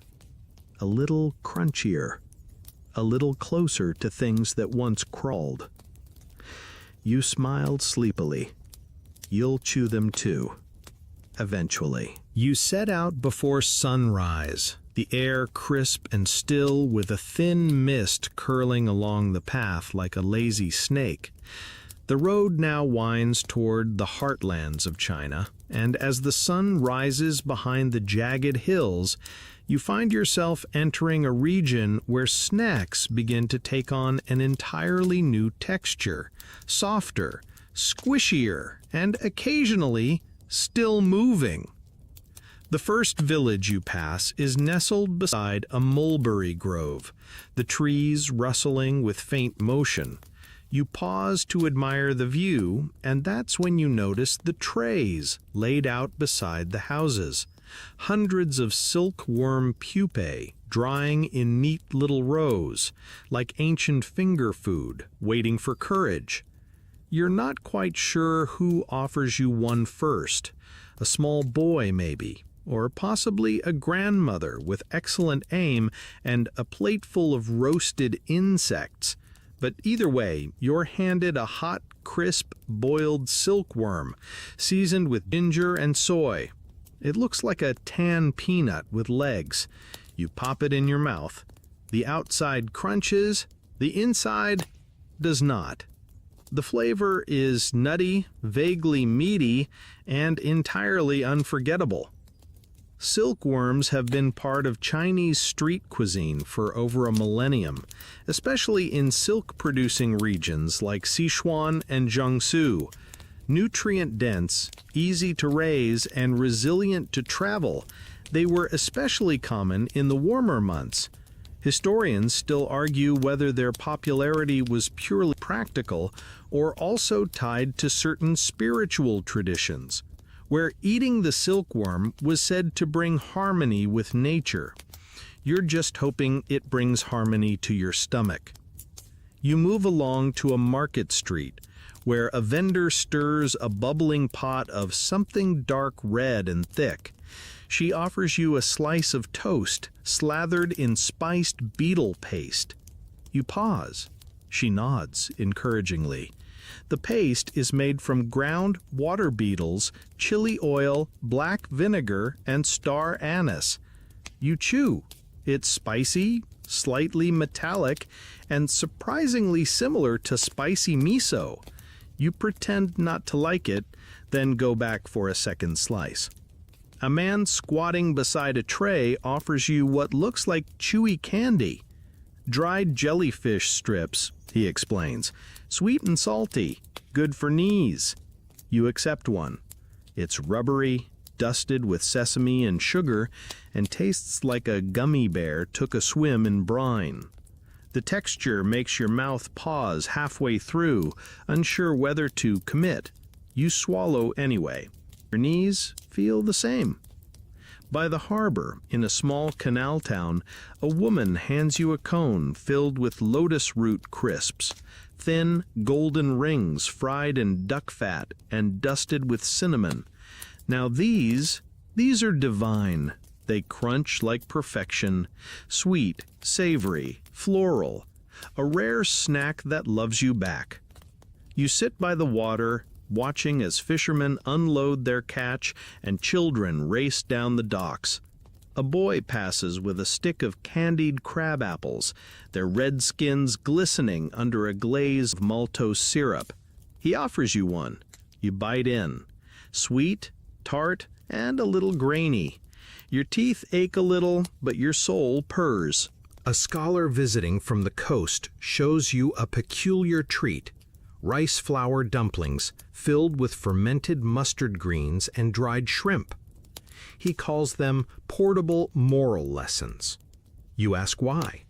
A little crunchier. A little closer to things that once crawled. You smiled sleepily. You'll chew them too. Eventually. You set out before sunrise, the air crisp and still with a thin mist curling along the path like a lazy snake. The road now winds toward the heartlands of China, and as the sun rises behind the jagged hills, you find yourself entering a region where snacks begin to take on an entirely new texture, softer, squishier, and occasionally still moving. The first village you pass is nestled beside a mulberry grove, the trees rustling with faint motion. You pause to admire the view, and that's when you notice the trays laid out beside the houses. Hundreds of silkworm pupae drying in neat little rows, like ancient finger food, waiting for courage. You're not quite sure who offers you one first. A small boy, maybe, or possibly a grandmother with excellent aim and a plateful of roasted insects. But either way, you're handed a hot, crisp, boiled silkworm, seasoned with ginger and soy. It looks like a tan peanut with legs. You pop it in your mouth. The outside crunches, the inside does not. The flavor is nutty, vaguely meaty, and entirely unforgettable. Silkworms have been part of Chinese street cuisine for over a millennium, especially in silk-producing regions like Sichuan and Jiangsu. Nutrient-dense, easy to raise, and resilient to travel, they were especially common in the warmer months. Historians still argue whether their popularity was purely practical or also tied to certain spiritual traditions, where eating the silkworm was said to bring harmony with nature. You're just hoping it brings harmony to your stomach. You move along to a market street, where a vendor stirs a bubbling pot of something dark red and thick. She offers you a slice of toast slathered in spiced beetle paste. You pause. She nods encouragingly. The paste is made from ground water beetles, chili oil, black vinegar, and star anise. You chew. It's spicy, slightly metallic, and surprisingly similar to spicy miso. You pretend not to like it, then go back for a second slice. A man squatting beside a tray offers you what looks like chewy candy. Dried jellyfish strips, he explains. Sweet and salty, good for knees. You accept one. It's rubbery, dusted with sesame and sugar, and tastes like a gummy bear took a swim in brine. The texture makes your mouth pause halfway through, unsure whether to commit. You swallow anyway. Your knees feel the same. By the harbor, in a small canal town, a woman hands you a cone filled with lotus root crisps, thin, golden rings fried in duck fat and dusted with cinnamon. Now these are divine. They crunch like perfection, sweet, savory, floral, a rare snack that loves you back. You sit by the water, watching as fishermen unload their catch and children race down the docks. A boy passes with a stick of candied crab apples, their red skins glistening under a glaze of maltose syrup. He offers you one. You bite in. Sweet, tart, and a little grainy. Your teeth ache a little, but your soul purrs. A scholar visiting from the coast shows you a peculiar treat: rice flour dumplings filled with fermented mustard greens and dried shrimp. He calls them portable moral lessons. You ask why.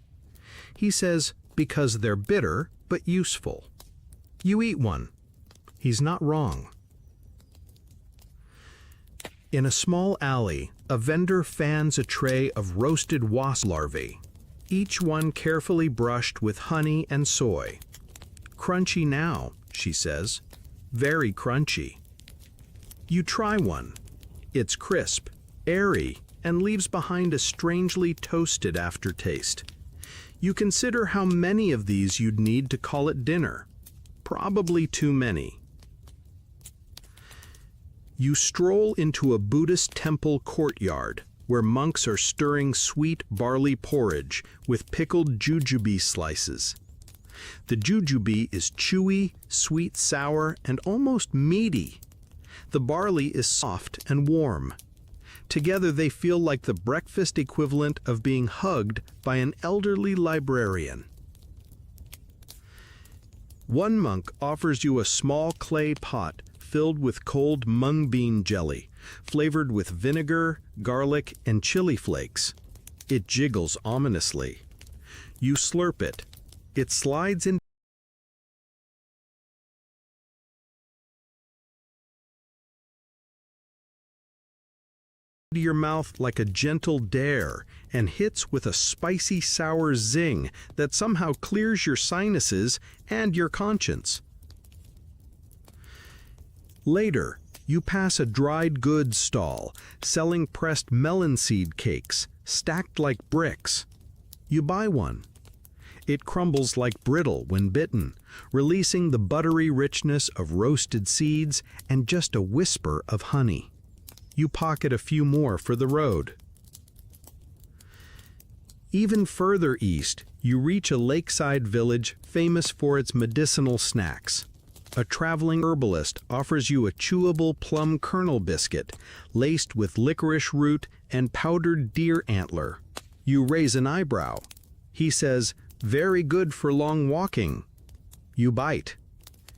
He says because they're bitter but useful. You eat one. He's not wrong. In a small alley, a vendor fans a tray of roasted wasp larvae, each one carefully brushed with honey and soy. Crunchy now, she says. Very crunchy. You try one. It's crisp, airy, and leaves behind a strangely toasted aftertaste. You consider how many of these you'd need to call it dinner. Probably too many. You stroll into a Buddhist temple courtyard where monks are stirring sweet barley porridge with pickled jujube slices. The jujube is chewy, sweet, sour, and almost meaty. The barley is soft and warm. Together they feel like the breakfast equivalent of being hugged by an elderly librarian. One monk offers you a small clay pot filled with cold mung bean jelly, flavored with vinegar, garlic, and chili flakes. It jiggles ominously. You slurp it. It slides in your mouth like a gentle dare and hits with a spicy sour zing that somehow clears your sinuses and your conscience. Later, you pass a dried goods stall selling pressed melon seed cakes stacked like bricks. You buy one. It crumbles like brittle when bitten, releasing the buttery richness of roasted seeds and just a whisper of honey. You pocket a few more for the road. Even further east, you reach a lakeside village famous for its medicinal snacks. A traveling herbalist offers you a chewable plum kernel biscuit laced with licorice root and powdered deer antler. You raise an eyebrow. He says, "Very good for long walking." You bite.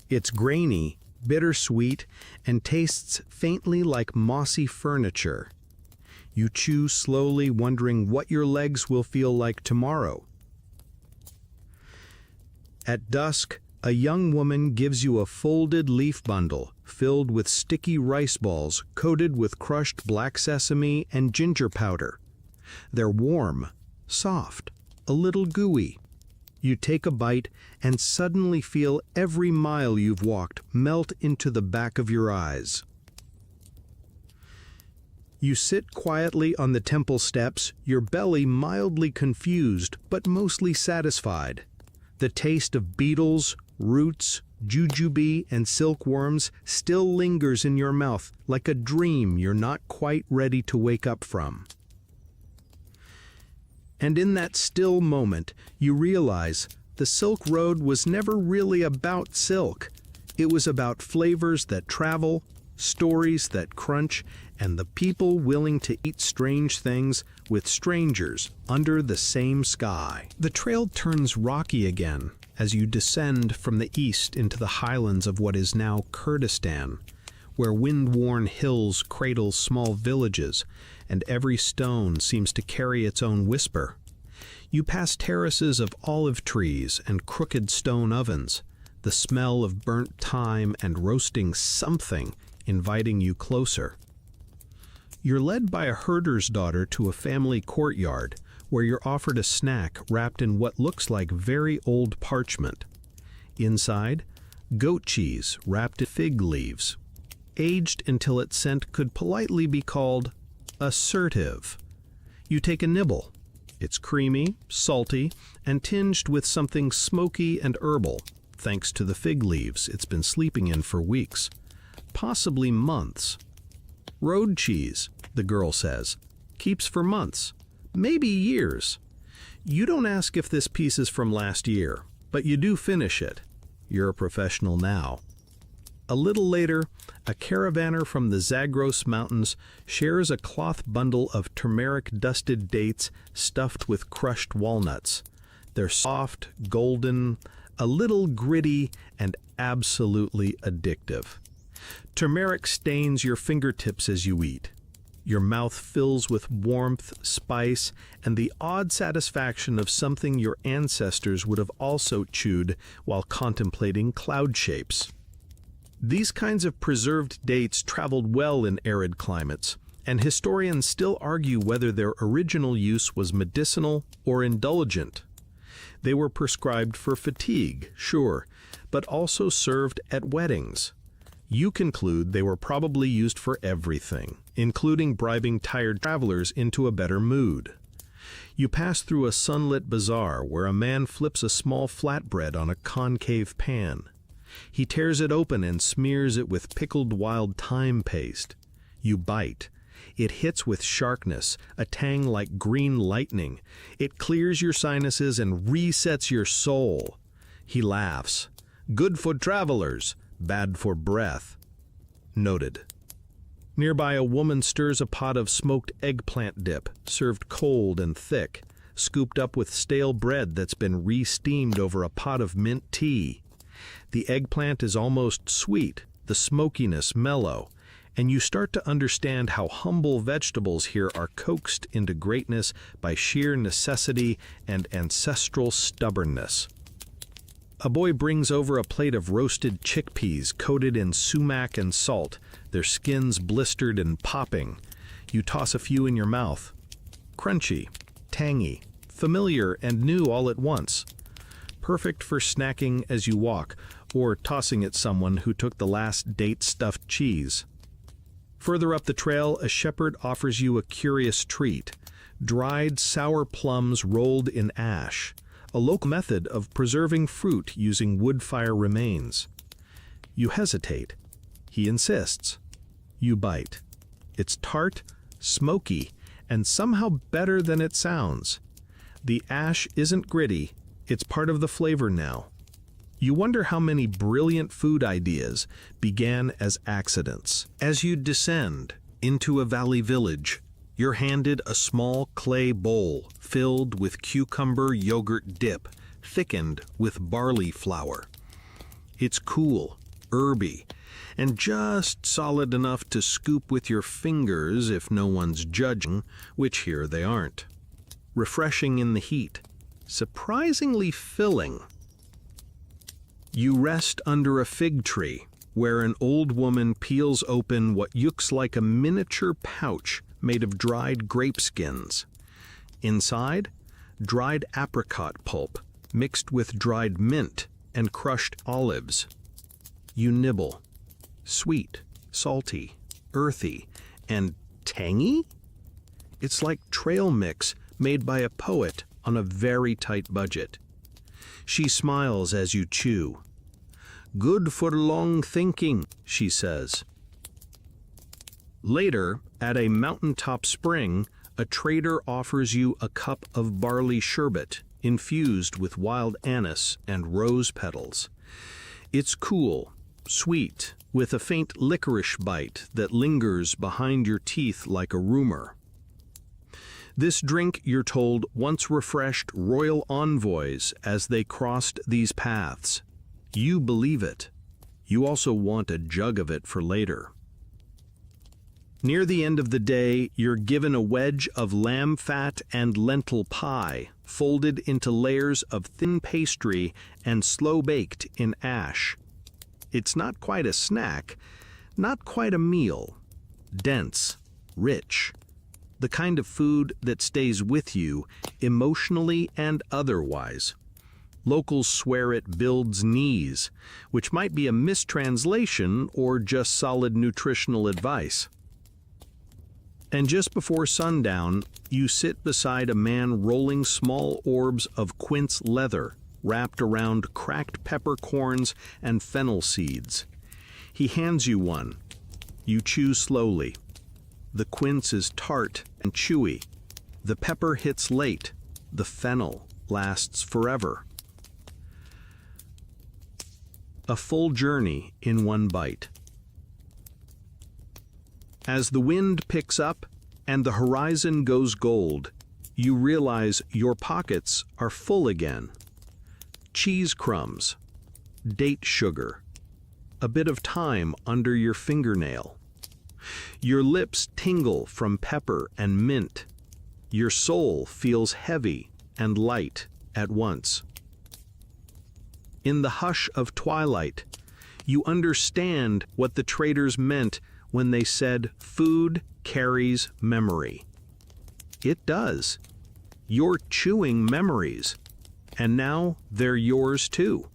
It's grainy, bittersweet, and tastes faintly like mossy furniture. You chew slowly, wondering what your legs will feel like tomorrow. At dusk, a young woman gives you a folded leaf bundle filled with sticky rice balls coated with crushed black sesame and ginger powder. They're warm, soft, a little gooey. You take a bite and suddenly feel every mile you've walked melt into the back of your eyes. You sit quietly on the temple steps, your belly mildly confused but mostly satisfied. The taste of beetles, roots, jujube, and silkworms still lingers in your mouth like a dream you're not quite ready to wake up from. And in that still moment, you realize the Silk Road was never really about silk. It was about flavors that travel, stories that crunch, and the people willing to eat strange things with strangers under the same sky. The trail turns rocky again as you descend from the east into the highlands of what is now Kurdistan, where wind-worn hills cradle small villages, and every stone seems to carry its own whisper. You pass terraces of olive trees and crooked stone ovens, the smell of burnt thyme and roasting something inviting you closer. You're led by a herder's daughter to a family courtyard, where you're offered a snack wrapped in what looks like very old parchment. Inside, goat cheese wrapped in fig leaves, aged until its scent could politely be called assertive. You take a nibble. It's creamy, salty, and tinged with something smoky and herbal, thanks to the fig leaves it's been sleeping in for weeks, possibly months. Road cheese, the girl says, keeps for months, maybe years. You don't ask if this piece is from last year, but you do finish it. You're a professional now. A little later, a caravaner from the Zagros Mountains shares a cloth bundle of turmeric-dusted dates stuffed with crushed walnuts. They're soft, golden, a little gritty, and absolutely addictive. Turmeric stains your fingertips as you eat. Your mouth fills with warmth, spice, and the odd satisfaction of something your ancestors would have also chewed while contemplating cloud shapes. These kinds of preserved dates traveled well in arid climates, and historians still argue whether their original use was medicinal or indulgent. They were prescribed for fatigue, sure, but also served at weddings. You conclude they were probably used for everything, including bribing tired travelers into a better mood. You pass through a sunlit bazaar where a man flips a small flatbread on a concave pan. He tears it open and smears it with pickled wild thyme paste. You bite. It hits with sharpness, a tang like green lightning. It clears your sinuses and resets your soul. He laughs. Good for travelers, bad for breath. Noted. Nearby, a woman stirs a pot of smoked eggplant dip, served cold and thick, scooped up with stale bread that's been re-steamed over a pot of mint tea. The eggplant is almost sweet, the smokiness mellow, and you start to understand how humble vegetables here are coaxed into greatness by sheer necessity and ancestral stubbornness. A boy brings over a plate of roasted chickpeas coated in sumac and salt, their skins blistered and popping. You toss a few in your mouth. Crunchy, tangy, familiar, and new all at once. Perfect for snacking as you walk, or tossing at someone who took the last date-stuffed cheese. Further up the trail, a shepherd offers you a curious treat: dried sour plums rolled in ash, a local method of preserving fruit using wood fire remains. You hesitate. He insists. You bite. It's tart, smoky, and somehow better than it sounds. The ash isn't gritty, it's part of the flavor now. You wonder how many brilliant food ideas began as accidents. As you descend into a valley village, you're handed a small clay bowl filled with cucumber yogurt dip, thickened with barley flour. It's cool, herby, and just solid enough to scoop with your fingers if no one's judging, which here they aren't. Refreshing in the heat, surprisingly filling. You rest under a fig tree, where an old woman peels open what looks like a miniature pouch made of dried grape skins. Inside, dried apricot pulp mixed with dried mint and crushed olives. You nibble. Sweet, salty, earthy, and tangy? It's like trail mix made by a poet on a very tight budget. She smiles as you chew. Good for long thinking, she says. Later, at a mountaintop spring, a trader offers you a cup of barley sherbet infused with wild anise and rose petals. It's cool, sweet, with a faint licorice bite that lingers behind your teeth like a rumor. This drink, you're told, once refreshed royal envoys as they crossed these paths. You believe it. You also want a jug of it for later. Near the end of the day, you're given a wedge of lamb fat and lentil pie, folded into layers of thin pastry and slow-baked in ash. It's not quite a snack, not quite a meal. Dense, rich. The kind of food that stays with you, emotionally and otherwise. Locals swear it builds knees, which might be a mistranslation or just solid nutritional advice. And just before sundown, you sit beside a man rolling small orbs of quince leather wrapped around cracked peppercorns and fennel seeds. He hands you one. You chew slowly. The quince is tart and chewy. The pepper hits late. The fennel lasts forever. A full journey in one bite. As the wind picks up and the horizon goes gold, you realize your pockets are full again. Cheese crumbs, date sugar, a bit of thyme under your fingernail. Your lips tingle from pepper and mint. Your soul feels heavy and light at once. In the hush of twilight, you understand what the traders meant when they said food carries memory. It does. You're chewing memories, and now they're yours too.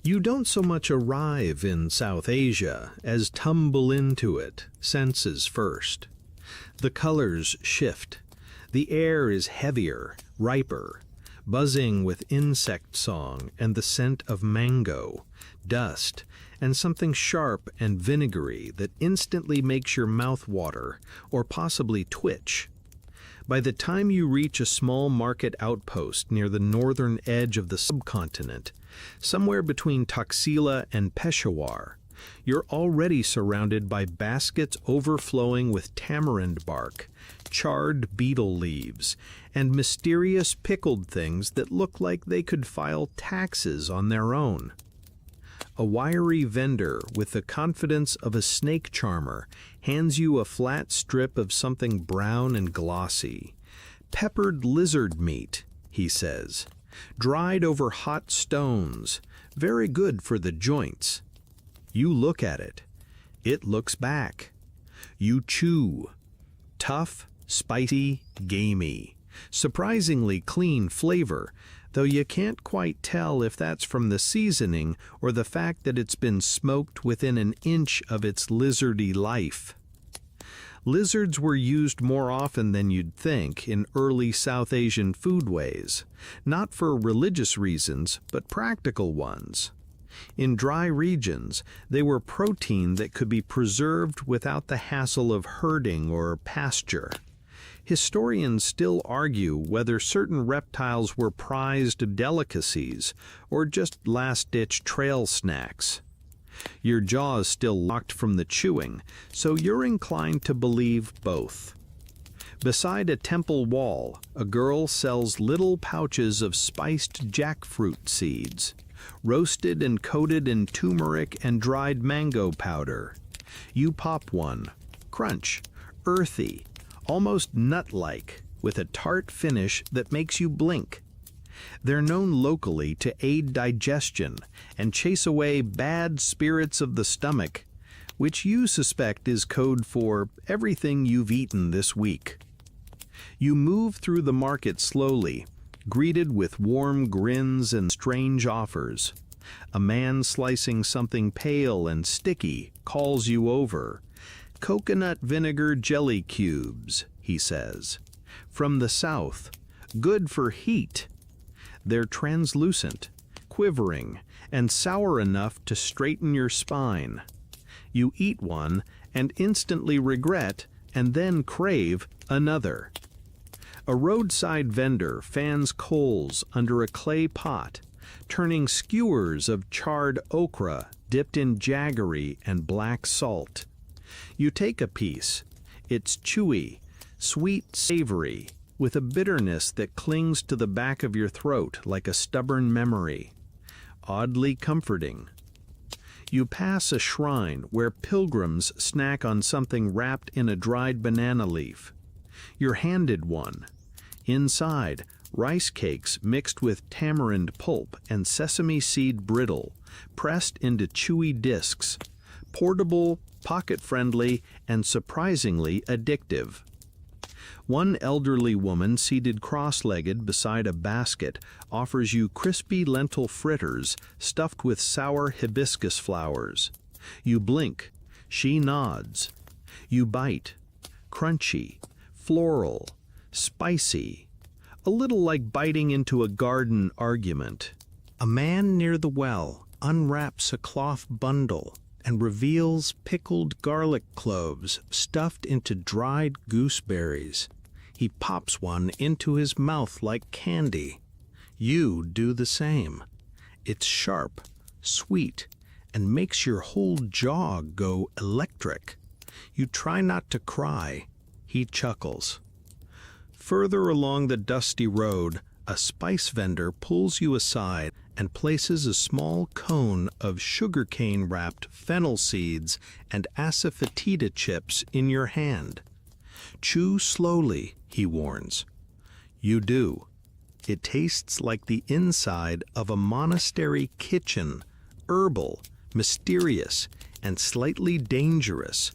You don't so much arrive in South Asia as tumble into it, senses first. The colors shift. The air is heavier, riper, buzzing with insect song and the scent of mango, dust, and something sharp and vinegary that instantly makes your mouth water or possibly twitch. By the time you reach a small market outpost near the northern edge of the subcontinent, somewhere between Taxila and Peshawar, you're already surrounded by baskets overflowing with tamarind bark, charred beetle leaves, and mysterious pickled things that look like they could file taxes on their own. A wiry vendor with the confidence of a snake charmer hands you a flat strip of something brown and glossy. Peppered lizard meat, he says, dried over hot stones, very good for the joints. You look at it. It looks back. You chew. Tough, spicy, gamey. Surprisingly clean flavor, though you can't quite tell if that's from the seasoning or the fact that it's been smoked within an inch of its lizardy life. Lizards were used more often than you'd think in early South Asian foodways, not for religious reasons, but practical ones. In dry regions, they were protein that could be preserved without the hassle of herding or pasture. Historians still argue whether certain reptiles were prized delicacies or just last-ditch trail snacks. Your jaw's still locked from the chewing, so you're inclined to believe both. Beside a temple wall, a girl sells little pouches of spiced jackfruit seeds, roasted and coated in turmeric and dried mango powder. You pop one. Crunch, earthy, almost nut-like, with a tart finish that makes you blink. They're known locally to aid digestion and chase away bad spirits of the stomach, which you suspect is code for everything you've eaten this week. You move through the market slowly, greeted with warm grins and strange offers. A man slicing something pale and sticky calls you over. "Coconut vinegar jelly cubes," he says. "From the south. Good for heat." They're translucent, quivering, and sour enough to straighten your spine. You eat one and instantly regret and then crave another. A roadside vendor fans coals under a clay pot, turning skewers of charred okra dipped in jaggery and black salt. You take a piece. It's chewy, sweet, savory, with a bitterness that clings to the back of your throat like a stubborn memory. Oddly comforting. You pass a shrine where pilgrims snack on something wrapped in a dried banana leaf. You're handed one. Inside, rice cakes mixed with tamarind pulp and sesame seed brittle, pressed into chewy discs. Portable, pocket-friendly, and surprisingly addictive. One elderly woman seated cross-legged beside a basket offers you crispy lentil fritters stuffed with sour hibiscus flowers. You blink. She nods. You bite. Crunchy, floral, spicy, a little like biting into a garden argument. A man near the well unwraps a cloth bundle and reveals pickled garlic cloves stuffed into dried gooseberries. He pops one into his mouth like candy. You do the same. It's sharp, sweet, and makes your whole jaw go electric. You try not to cry. He chuckles. Further along the dusty road, a spice vendor pulls you aside and places a small cone of sugarcane-wrapped fennel seeds and asafoetida chips in your hand. "Chew slowly," he warns. You do. It tastes like the inside of a monastery kitchen, herbal, mysterious, and slightly dangerous.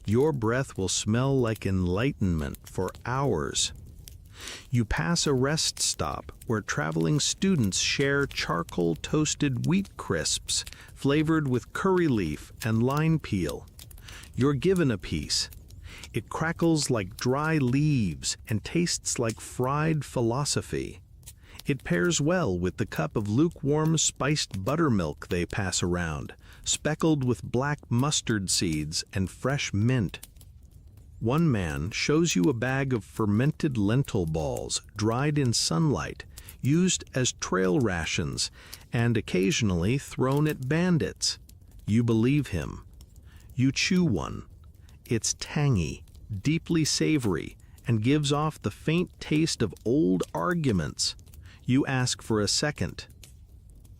Your breath will smell like enlightenment for hours. You pass a rest stop where traveling students share charcoal-toasted wheat crisps flavored with curry leaf and lime peel. You're given a piece. It crackles like dry leaves and tastes like fried philosophy. It pairs well with the cup of lukewarm spiced buttermilk they pass around, speckled with black mustard seeds and fresh mint. One man shows you a bag of fermented lentil balls dried in sunlight, used as trail rations, and occasionally thrown at bandits. You believe him. You chew one. It's tangy, deeply savory, and gives off the faint taste of old arguments. You ask for a second.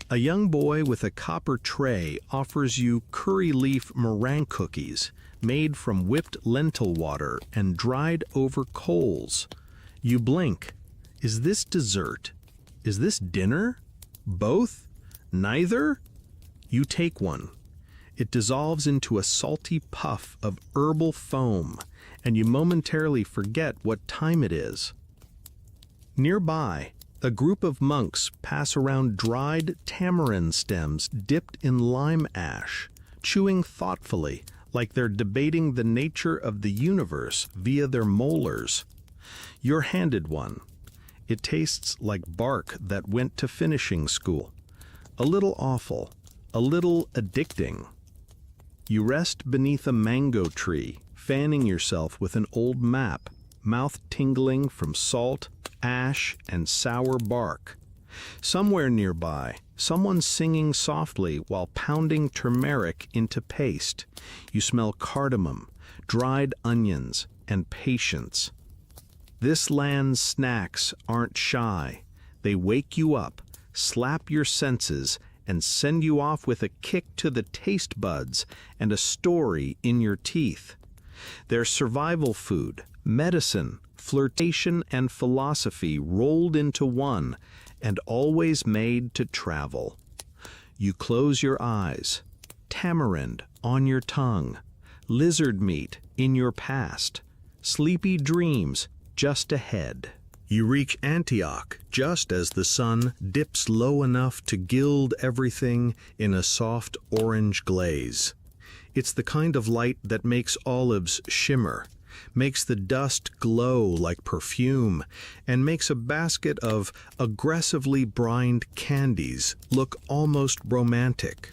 A young boy with a copper tray offers you curry leaf meringue cookies made from whipped lentil water and dried over coals. You blink. Is this dessert? Is this dinner? Both? Neither? You take one. It dissolves into a salty puff of herbal foam, and you momentarily forget what time it is. Nearby, a group of monks pass around dried tamarind stems dipped in lime ash, chewing thoughtfully, like they're debating the nature of the universe via their molars. You're handed one. It tastes like bark that went to finishing school. A little awful, a little addicting. You rest beneath a mango tree, fanning yourself with an old map, mouth tingling from salt, ash, and sour bark. Somewhere nearby, someone's singing softly while pounding turmeric into paste. You smell cardamom, dried onions, and patience. This land's snacks aren't shy. They wake you up, slap your senses, and send you off with a kick to the taste buds and a story in your teeth. They're survival food, medicine, flirtation, and philosophy rolled into one, and always made to travel. You close your eyes, tamarind on your tongue, lizard meat in your past, sleepy dreams just ahead. You reach Antioch just as the sun dips low enough to gild everything in a soft orange glaze. It's the kind of light that makes olives shimmer, makes the dust glow like perfume, and makes a basket of aggressively brined candies look almost romantic.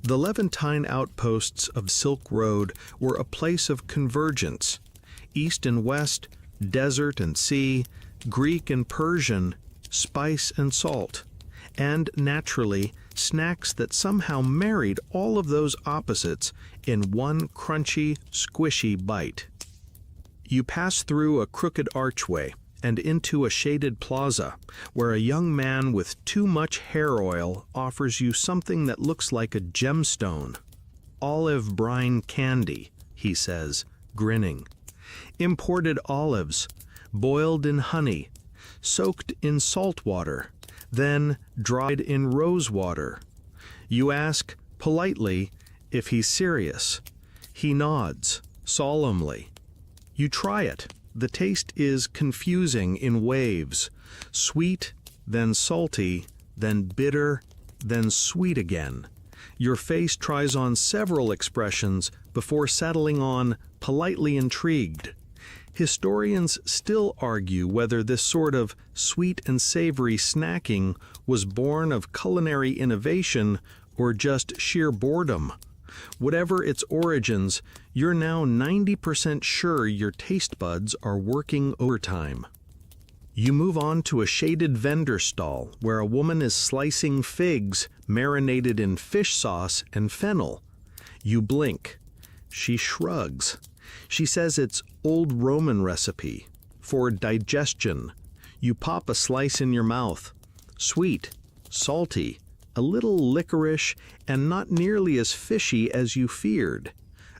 The Levantine outposts of Silk Road were a place of convergence. East and west, desert and sea, Greek and Persian, spice and salt, and, naturally, snacks that somehow married all of those opposites in one crunchy, squishy bite. You pass through a crooked archway and into a shaded plaza, where a young man with too much hair oil offers you something that looks like a gemstone. Olive brine candy, he says, grinning. Imported olives, boiled in honey, soaked in salt water, then dried in rose water. You ask, politely, if he's serious. He nods, solemnly. You try it. The taste is confusing in waves. Sweet, then salty, then bitter, then sweet again. Your face tries on several expressions before settling on politely intrigued. Historians still argue whether this sort of sweet and savory snacking was born of culinary innovation or just sheer boredom. Whatever its origins, you're now 90% sure your taste buds are working overtime. You move on to a shaded vendor stall where a woman is slicing figs marinated in fish sauce and fennel. You blink. She shrugs. She says it's old Roman recipe for digestion. You pop a slice in your mouth. Sweet, salty, a little licorice, and not nearly as fishy as you feared.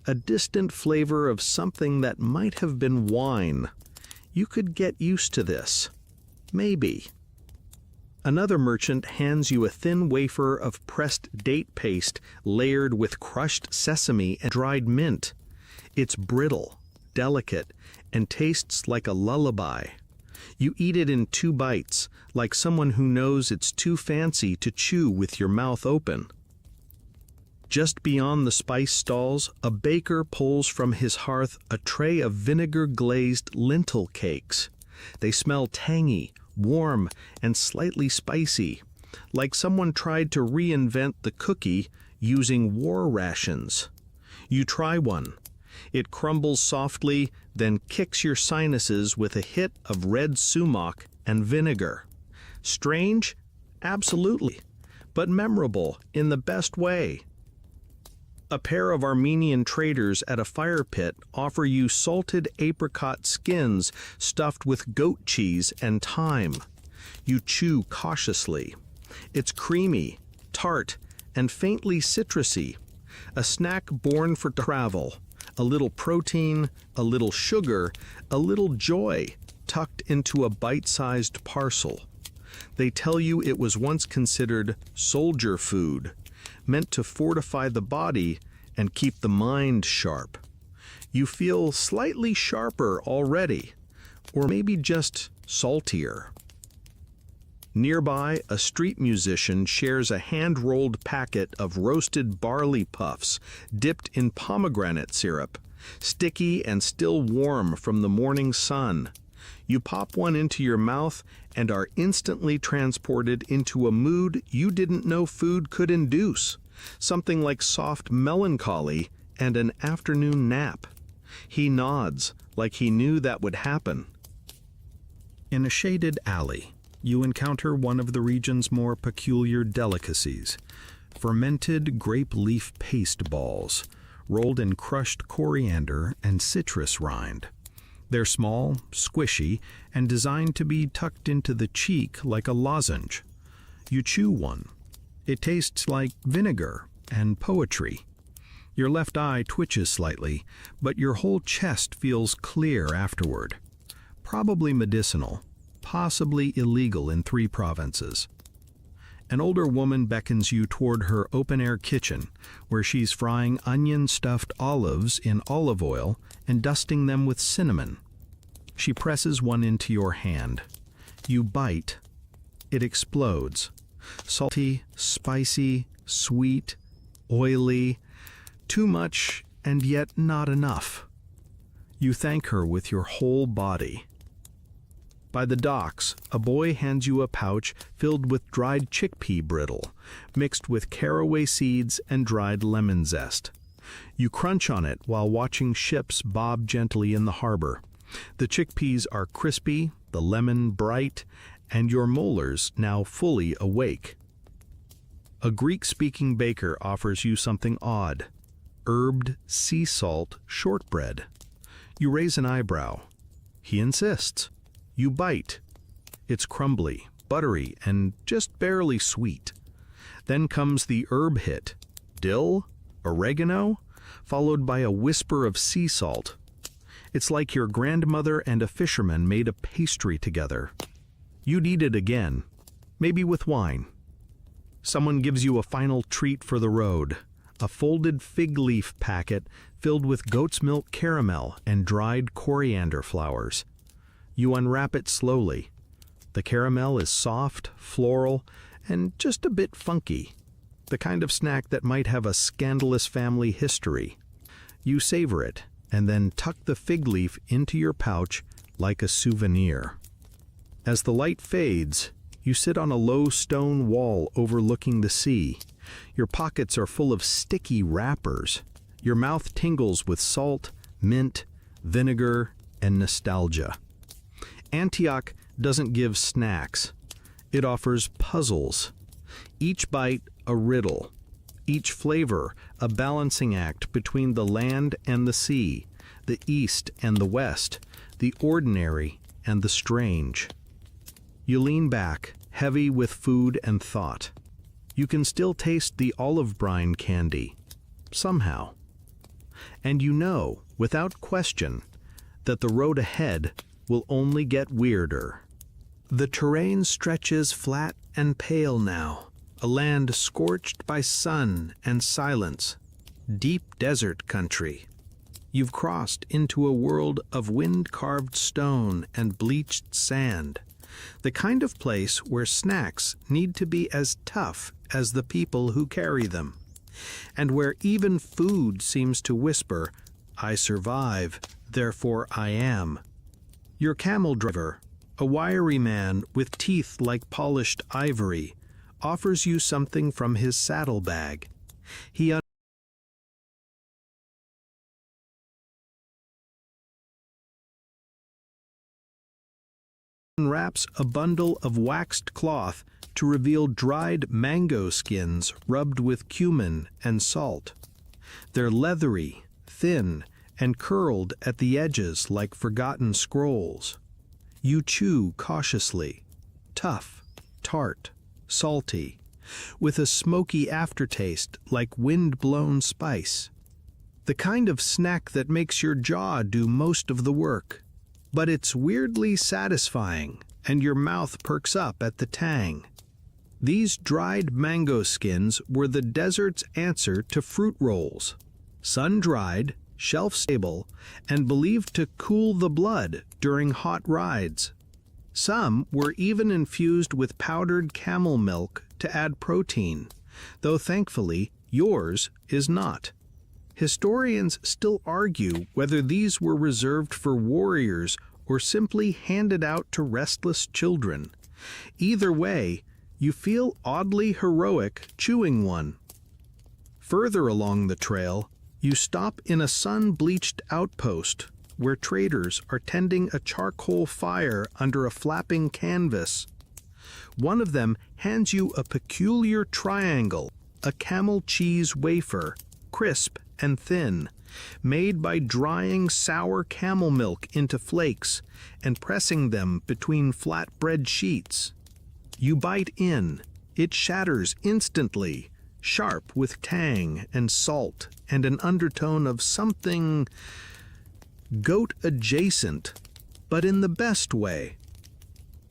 A distant flavor of something that might have been wine. You could get used to this. Maybe. Another merchant hands you a thin wafer of pressed date paste layered with crushed sesame and dried mint. It's brittle, delicate, and tastes like a lullaby. You eat it in 2 bites, like someone who knows it's too fancy to chew with your mouth open. Just beyond the spice stalls, a baker pulls from his hearth a tray of vinegar-glazed lentil cakes. They smell tangy, warm, and slightly spicy, like someone tried to reinvent the cookie using war rations. You try one. It crumbles softly, then kicks your sinuses with a hit of red sumac and vinegar. Strange? Absolutely. But memorable in the best way. A pair of Armenian traders at a fire pit offer you salted apricot skins stuffed with goat cheese and thyme. You chew cautiously. It's creamy, tart, and faintly citrusy. A snack born for travel. A little protein, a little sugar, a little joy tucked into a bite-sized parcel. They tell you it was once considered soldier food, meant to fortify the body and keep the mind sharp. You feel slightly sharper already, or maybe just saltier. Nearby, a street musician shares a hand-rolled packet of roasted barley puffs dipped in pomegranate syrup, sticky and still warm from the morning sun. You pop one into your mouth and are instantly transported into a mood you didn't know food could induce, something like soft melancholy and an afternoon nap. He nods, like he knew that would happen. In a shaded alley, you encounter one of the region's more peculiar delicacies, fermented grape leaf paste balls, rolled in crushed coriander and citrus rind. They're small, squishy, and designed to be tucked into the cheek like a lozenge. You chew one. It tastes like vinegar and poetry. Your left eye twitches slightly, but your whole chest feels clear afterward. Probably medicinal, possibly illegal in 3 provinces. An older woman beckons you toward her open-air kitchen, where she's frying onion-stuffed olives in olive oil and dusting them with cinnamon. She presses one into your hand. You bite. It explodes. Salty, spicy, sweet, oily. Too much, and yet not enough. You thank her with your whole body. By the docks, a boy hands you a pouch filled with dried chickpea brittle, mixed with caraway seeds and dried lemon zest. You crunch on it while watching ships bob gently in the harbor. The chickpeas are crispy, the lemon bright, and your molars now fully awake. A Greek-speaking baker offers you something odd: herbed sea salt shortbread. You raise an eyebrow. He insists. You bite. It's crumbly, buttery, and just barely sweet. Then comes the herb hit: dill, oregano, followed by a whisper of sea salt. It's like your grandmother and a fisherman made a pastry together. You'd eat it again, maybe with wine. Someone gives you a final treat for the road: a folded fig leaf packet filled with goat's milk caramel and dried coriander flowers. You unwrap it slowly. The caramel is soft, floral, and just a bit funky, the kind of snack that might have a scandalous family history. You savor it, and then tuck the fig leaf into your pouch like a souvenir. As the light fades, you sit on a low stone wall overlooking the sea. Your pockets are full of sticky wrappers. Your mouth tingles with salt, mint, vinegar, and nostalgia. Antioch doesn't give snacks. It offers puzzles. Each bite a riddle. Each flavor a balancing act between the land and the sea, the east and the west, the ordinary and the strange. You lean back, heavy with food and thought. You can still taste the olive brine candy, somehow. And you know, without question, that the road ahead will only get weirder. The terrain stretches flat and pale now, a land scorched by sun and silence, deep desert country. You've crossed into a world of wind-carved stone and bleached sand, the kind of place where snacks need to be as tough as the people who carry them, and where even food seems to whisper, "I survive, therefore I am." Your camel driver, a wiry man with teeth like polished ivory, offers you something from his saddlebag. He unwraps a bundle of waxed cloth to reveal dried mango skins rubbed with cumin and salt. They're leathery, thin, and curled at the edges like forgotten scrolls. You chew cautiously, tough, tart, salty, with a smoky aftertaste like wind-blown spice. The kind of snack that makes your jaw do most of the work. But it's weirdly satisfying, and your mouth perks up at the tang. These dried mango skins were the desert's answer to fruit rolls. Sun-dried, shelf-stable, and believed to cool the blood during hot rides. Some were even infused with powdered camel milk to add protein, though thankfully yours is not. Historians still argue whether these were reserved for warriors or simply handed out to restless children. Either way, you feel oddly heroic chewing one. Further along the trail, you stop in a sun-bleached outpost where traders are tending a charcoal fire under a flapping canvas. One of them hands you a peculiar triangle, a camel cheese wafer, crisp and thin, made by drying sour camel milk into flakes and pressing them between flat bread sheets. You bite in. It shatters instantly, sharp with tang and salt and an undertone of something goat-adjacent, but in the best way.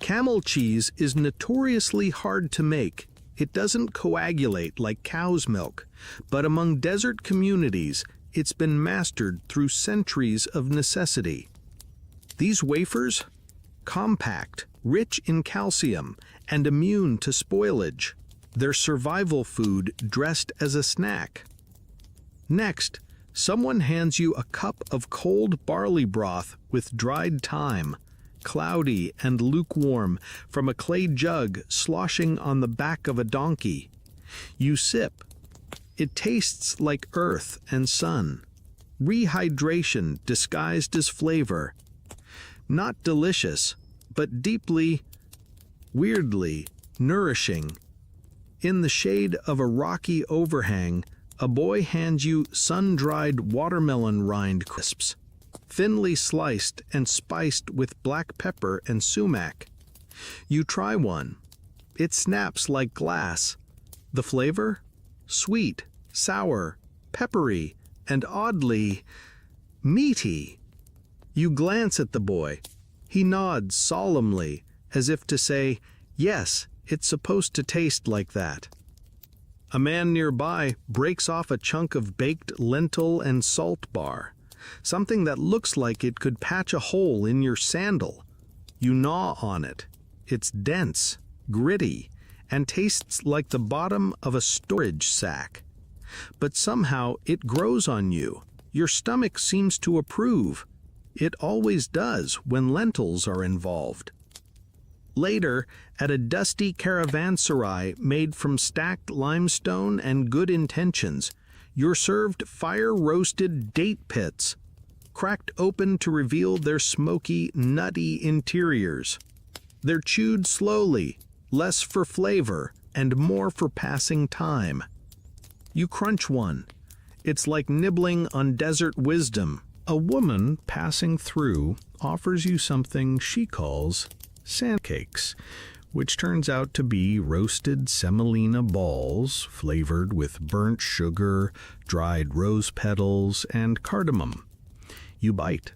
Camel cheese is notoriously hard to make. It doesn't coagulate like cow's milk, but among desert communities, it's been mastered through centuries of necessity. These wafers? Compact, rich in calcium, and immune to spoilage. Their survival food dressed as a snack. Next, someone hands you a cup of cold barley broth with dried thyme, cloudy and lukewarm, from a clay jug sloshing on the back of a donkey. You sip. It tastes like earth and sun. Rehydration disguised as flavor. Not delicious, but deeply, weirdly nourishing. In the shade of a rocky overhang, a boy hands you sun-dried watermelon rind crisps, thinly sliced and spiced with black pepper and sumac. You try one. It snaps like glass. The flavor? Sweet, sour, peppery, and oddly meaty. You glance at the boy. He nods solemnly, as if to say, yes, it's supposed to taste like that. A man nearby breaks off a chunk of baked lentil and salt bar, something that looks like it could patch a hole in your sandal. You gnaw on it. It's dense, gritty, and tastes like the bottom of a storage sack. But somehow it grows on you. Your stomach seems to approve. It always does when lentils are involved. Later, at a dusty caravanserai made from stacked limestone and good intentions, you're served fire-roasted date pits, cracked open to reveal their smoky, nutty interiors. They're chewed slowly, less for flavor and more for passing time. You crunch one. It's like nibbling on desert wisdom. A woman passing through offers you something she calls sandcakes, which turns out to be roasted semolina balls flavored with burnt sugar, dried rose petals, and cardamom. You bite.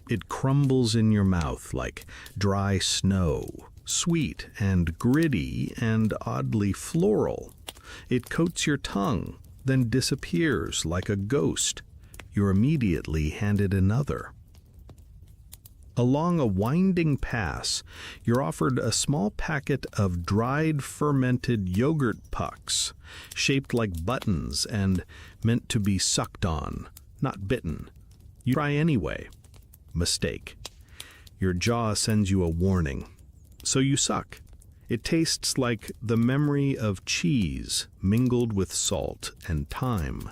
It crumbles in your mouth like dry snow, sweet and gritty and oddly floral. It coats your tongue, then disappears like a ghost. You're immediately handed another. Along a winding pass, you're offered a small packet of dried fermented yogurt pucks, shaped like buttons and meant to be sucked on, not bitten. You try anyway. Mistake. Your jaw sends you a warning. So you suck. It tastes like the memory of cheese mingled with salt and thyme.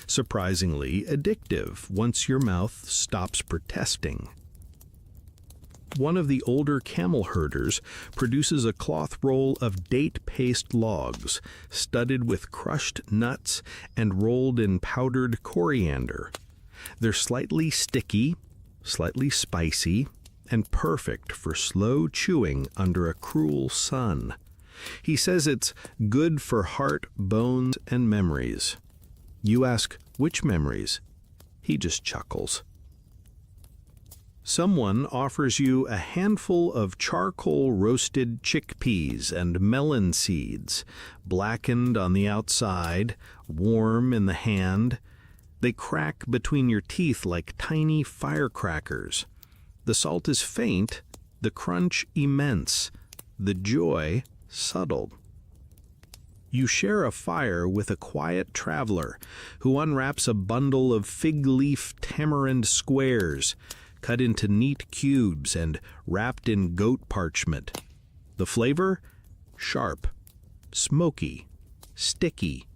Surprisingly addictive once your mouth stops protesting. One of the older camel herders produces a cloth roll of date paste logs, studded with crushed nuts and rolled in powdered coriander. They're slightly sticky, slightly spicy, and perfect for slow chewing under a cruel sun. He says it's good for heart, bones, and memories. You ask, which memories? He just chuckles. Someone offers you a handful of charcoal roasted chickpeas and melon seeds, blackened on the outside, warm in the hand. They crack between your teeth like tiny firecrackers. The salt is faint, the crunch immense, the joy subtle. You share a fire with a quiet traveler who unwraps a bundle of fig leaf tamarind squares, cut into neat cubes and wrapped in goat parchment. The flavor? Sharp, smoky, sticky,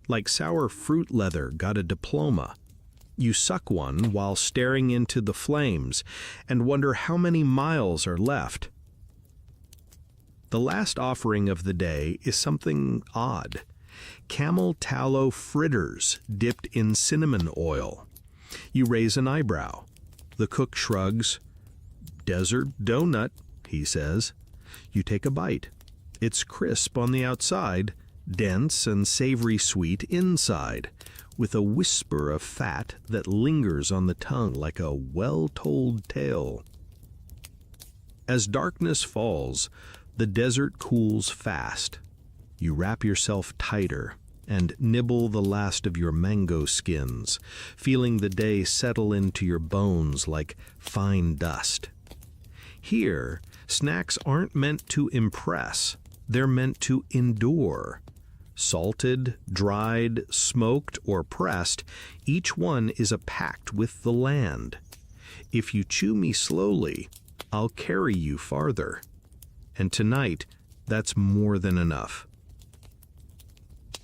like sour fruit leather got a diploma. You suck one while staring into the flames and wonder how many miles are left. The last offering of the day is something odd. Camel tallow fritters dipped in cinnamon oil. You raise an eyebrow. The cook shrugs. "Desert donut," he says. You take a bite. It's crisp on the outside, dense and savory sweet inside, with a whisper of fat that lingers on the tongue like a well-told tale. As darkness falls, the desert cools fast. You wrap yourself tighter and nibble the last of your mango skins, feeling the day settle into your bones like fine dust. Here, snacks aren't meant to impress, they're meant to endure. Salted, dried, smoked, or pressed, each one is a pact with the land. If you chew me slowly, I'll carry you farther. And tonight, that's more than enough.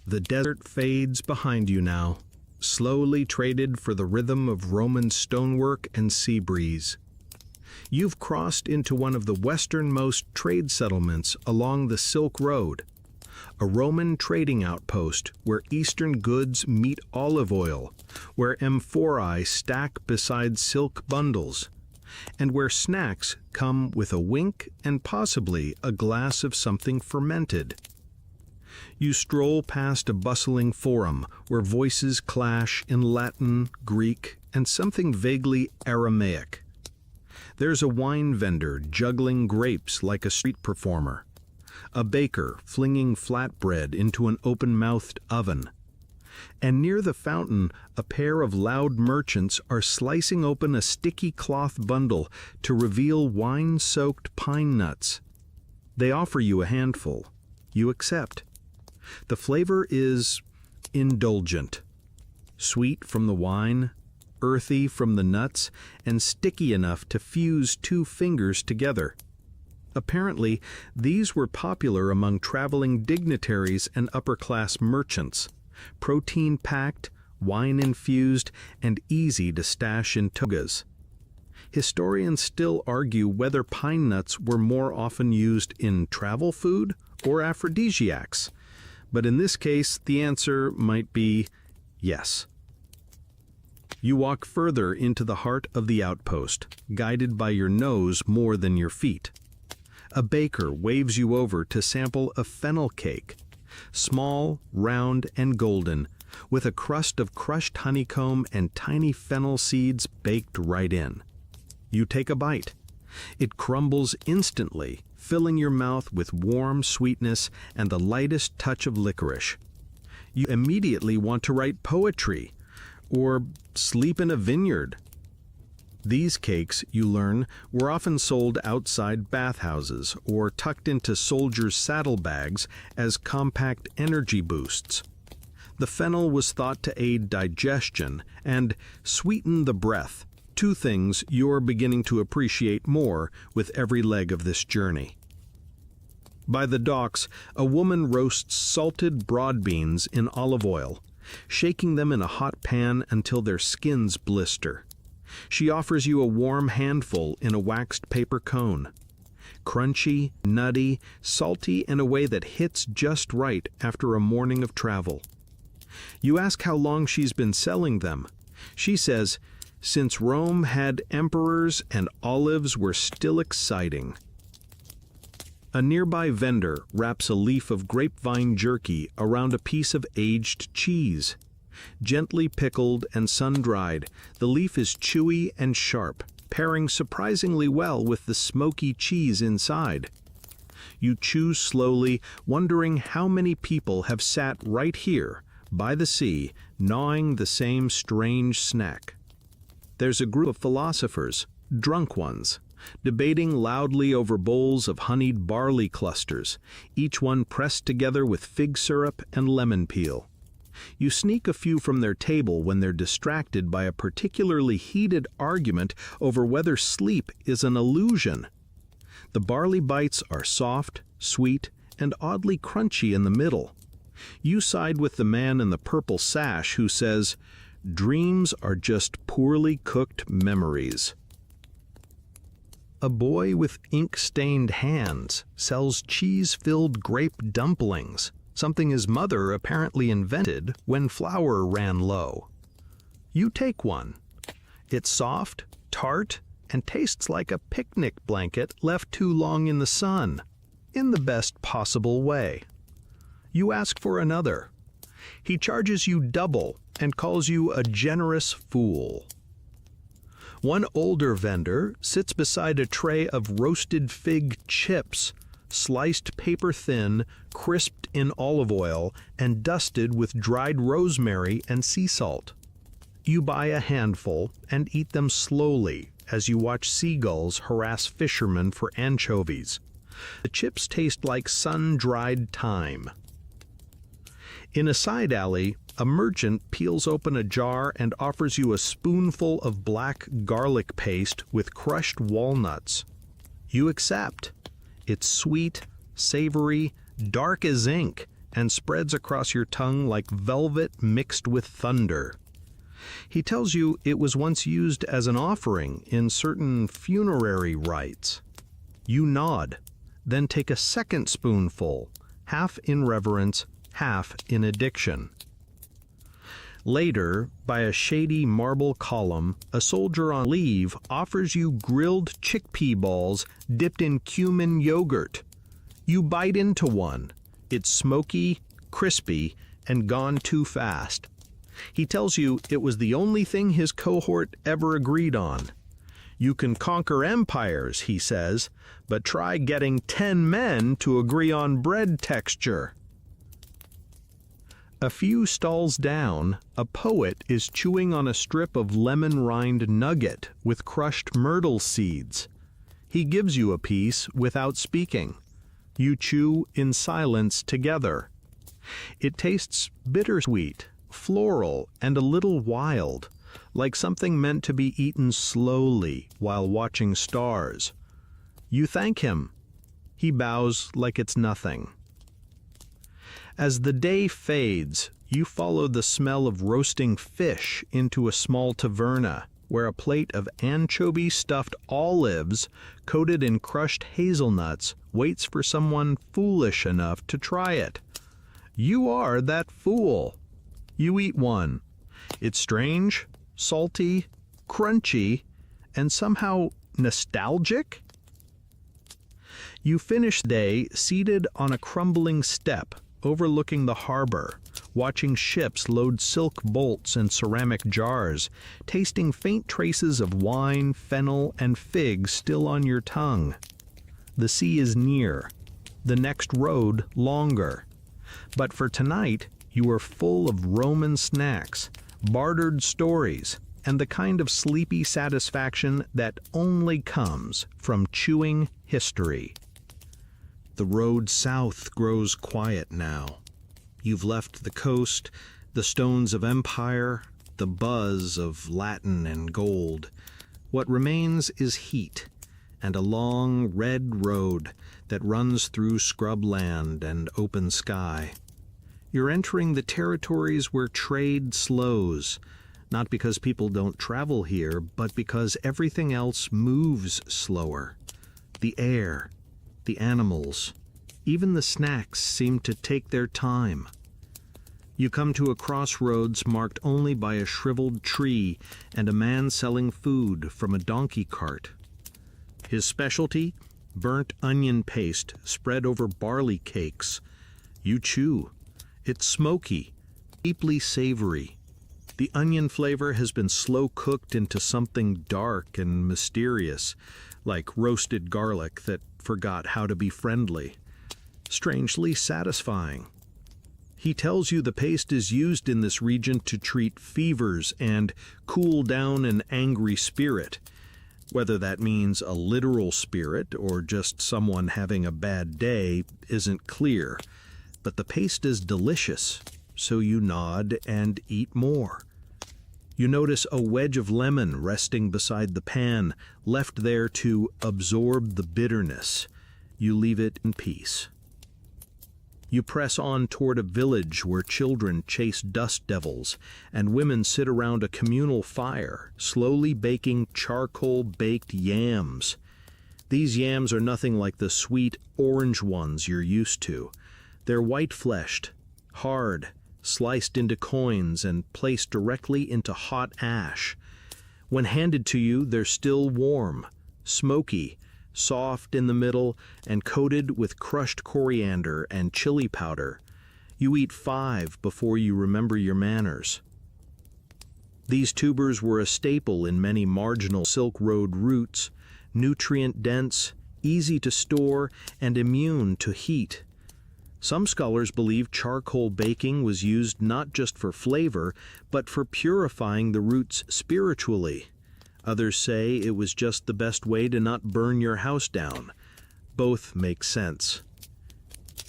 The desert fades behind you now, slowly traded for the rhythm of Roman stonework and sea breeze. You've crossed into one of the westernmost trade settlements along the Silk Road, a Roman trading outpost where eastern goods meet olive oil, where amphorae stack beside silk bundles, and where snacks come with a wink and possibly a glass of something fermented. You stroll past a bustling forum where voices clash in Latin, Greek, and something vaguely Aramaic. There's a wine vendor juggling grapes like a street performer, a baker flinging flatbread into an open-mouthed oven, and near the fountain a pair of loud merchants are slicing open a sticky cloth bundle to reveal wine-soaked pine nuts. They offer you a handful. You accept. The flavor is indulgent. Sweet from the wine, earthy from the nuts, and sticky enough to fuse two fingers together. Apparently, these were popular among traveling dignitaries and upper-class merchants. Protein-packed, wine-infused, and easy to stash in togas. Historians still argue whether pine nuts were more often used in travel food or aphrodisiacs, but in this case the answer might be yes. You walk further into the heart of the outpost, guided by your nose more than your feet. A baker waves you over to sample a fennel cake, small, round, and golden, with a crust of crushed honeycomb and tiny fennel seeds baked right in. You take a bite. It crumbles instantly, filling your mouth with warm sweetness and the lightest touch of licorice. You immediately want to write poetry, or sleep in a vineyard. These cakes, you learn, were often sold outside bathhouses or tucked into soldiers' saddlebags as compact energy boosts. The fennel was thought to aid digestion and sweeten the breath, two things you're beginning to appreciate more with every leg of this journey. By the docks, a woman roasts salted broad beans in olive oil, shaking them in a hot pan until their skins blister. She offers you a warm handful in a waxed paper cone. Crunchy, nutty, salty in a way that hits just right after a morning of travel. You ask how long she's been selling them. She says, since Rome had emperors and olives were still exciting. A nearby vendor wraps a leaf of grapevine jerky around a piece of aged cheese. Gently pickled and sun-dried, the leaf is chewy and sharp, pairing surprisingly well with the smoky cheese inside. You chew slowly, wondering how many people have sat right here, by the sea, gnawing the same strange snack. There's a group of philosophers, drunk ones, debating loudly over bowls of honeyed barley clusters, each one pressed together with fig syrup and lemon peel. You sneak a few from their table when they're distracted by a particularly heated argument over whether sleep is an illusion. The barley bites are soft, sweet, and oddly crunchy in the middle. You side with the man in the purple sash who says, "Dreams are just poorly cooked memories." A boy with ink-stained hands sells cheese-filled grape dumplings, something his mother apparently invented when flour ran low. You take one. It's soft, tart, and tastes like a picnic blanket left too long in the sun, in the best possible way. You ask for another. He charges you double and calls you a generous fool. One older vendor sits beside a tray of roasted fig chips, sliced paper thin, crisped in olive oil, and dusted with dried rosemary and sea salt. You buy a handful and eat them slowly as you watch seagulls harass fishermen for anchovies. The chips taste like sun-dried thyme. In a side alley, a merchant peels open a jar and offers you a spoonful of black garlic paste with crushed walnuts. You accept. It's sweet, savory, dark as ink, and spreads across your tongue like velvet mixed with thunder. He tells you it was once used as an offering in certain funerary rites. You nod, then take a second spoonful, half in reverence, half in addiction. Later, by a shady marble column, a soldier on leave offers you grilled chickpea balls dipped in cumin yogurt. You bite into one. It's smoky, crispy, and gone too fast. He tells you it was the only thing his cohort ever agreed on. You can conquer empires, he says, but try getting 10 men to agree on bread texture. A few stalls down, a poet is chewing on a strip of lemon-rind nugget with crushed myrtle seeds. He gives you a piece without speaking. You chew in silence together. It tastes bittersweet, floral, and a little wild, like something meant to be eaten slowly while watching stars. You thank him. He bows like it's nothing. As the day fades, you follow the smell of roasting fish into a small taverna, where a plate of anchovy-stuffed olives coated in crushed hazelnuts waits for someone foolish enough to try it. You are that fool. You eat one. It's strange, salty, crunchy, and somehow nostalgic. You finish the day seated on a crumbling step overlooking the harbor, watching ships load silk bolts and ceramic jars, tasting faint traces of wine, fennel, and figs still on your tongue. The sea is near, the next road longer. But for tonight, you are full of Roman snacks, bartered stories, and the kind of sleepy satisfaction that only comes from chewing history. The road south grows quiet now. You've left the coast, the stones of empire, the buzz of Latin and gold. What remains is heat, and a long red road that runs through scrub land and open sky. You're entering the territories where trade slows, not because people don't travel here, but because everything else moves slower. The air, the animals, even the snacks seem to take their time. You come to a crossroads marked only by a shriveled tree and a man selling food from a donkey cart. His specialty? Burnt onion paste spread over barley cakes. You chew. It's smoky, deeply savory. The onion flavor has been slow cooked into something dark and mysterious, like roasted garlic that forgot how to be friendly. Strangely satisfying. He tells you the paste is used in this region to treat fevers and cool down an angry spirit. Whether that means a literal spirit or just someone having a bad day isn't clear, but the paste is delicious, so you nod and eat more. You notice a wedge of lemon resting beside the pan, left there to absorb the bitterness. You leave it in peace. You press on toward a village where children chase dust devils and women sit around a communal fire, slowly baking charcoal-baked yams. These yams are nothing like the sweet orange ones you're used to. They're white-fleshed, hard, sliced into coins and placed directly into hot ash. When handed to you, they're still warm, smoky, soft in the middle, and coated with crushed coriander and chili powder. You eat 5 before you remember your manners. These tubers were a staple in many marginal Silk Road routes, nutrient-dense, easy to store, and immune to heat. Some scholars believe charcoal baking was used not just for flavor, but for purifying the roots spiritually. Others say it was just the best way to not burn your house down. Both make sense.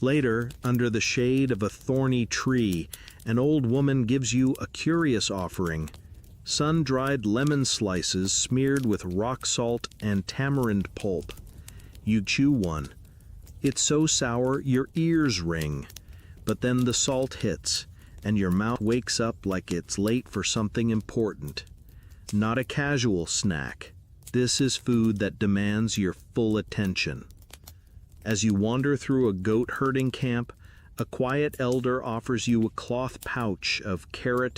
Later, under the shade of a thorny tree, an old woman gives you a curious offering: sun-dried lemon slices smeared with rock salt and tamarind pulp. You chew one. It's so sour your ears ring. But then the salt hits, and your mouth wakes up like it's late for something important. Not a casual snack. This is food that demands your full attention. As you wander through a goat herding camp, a quiet elder offers you a cloth pouch of carrot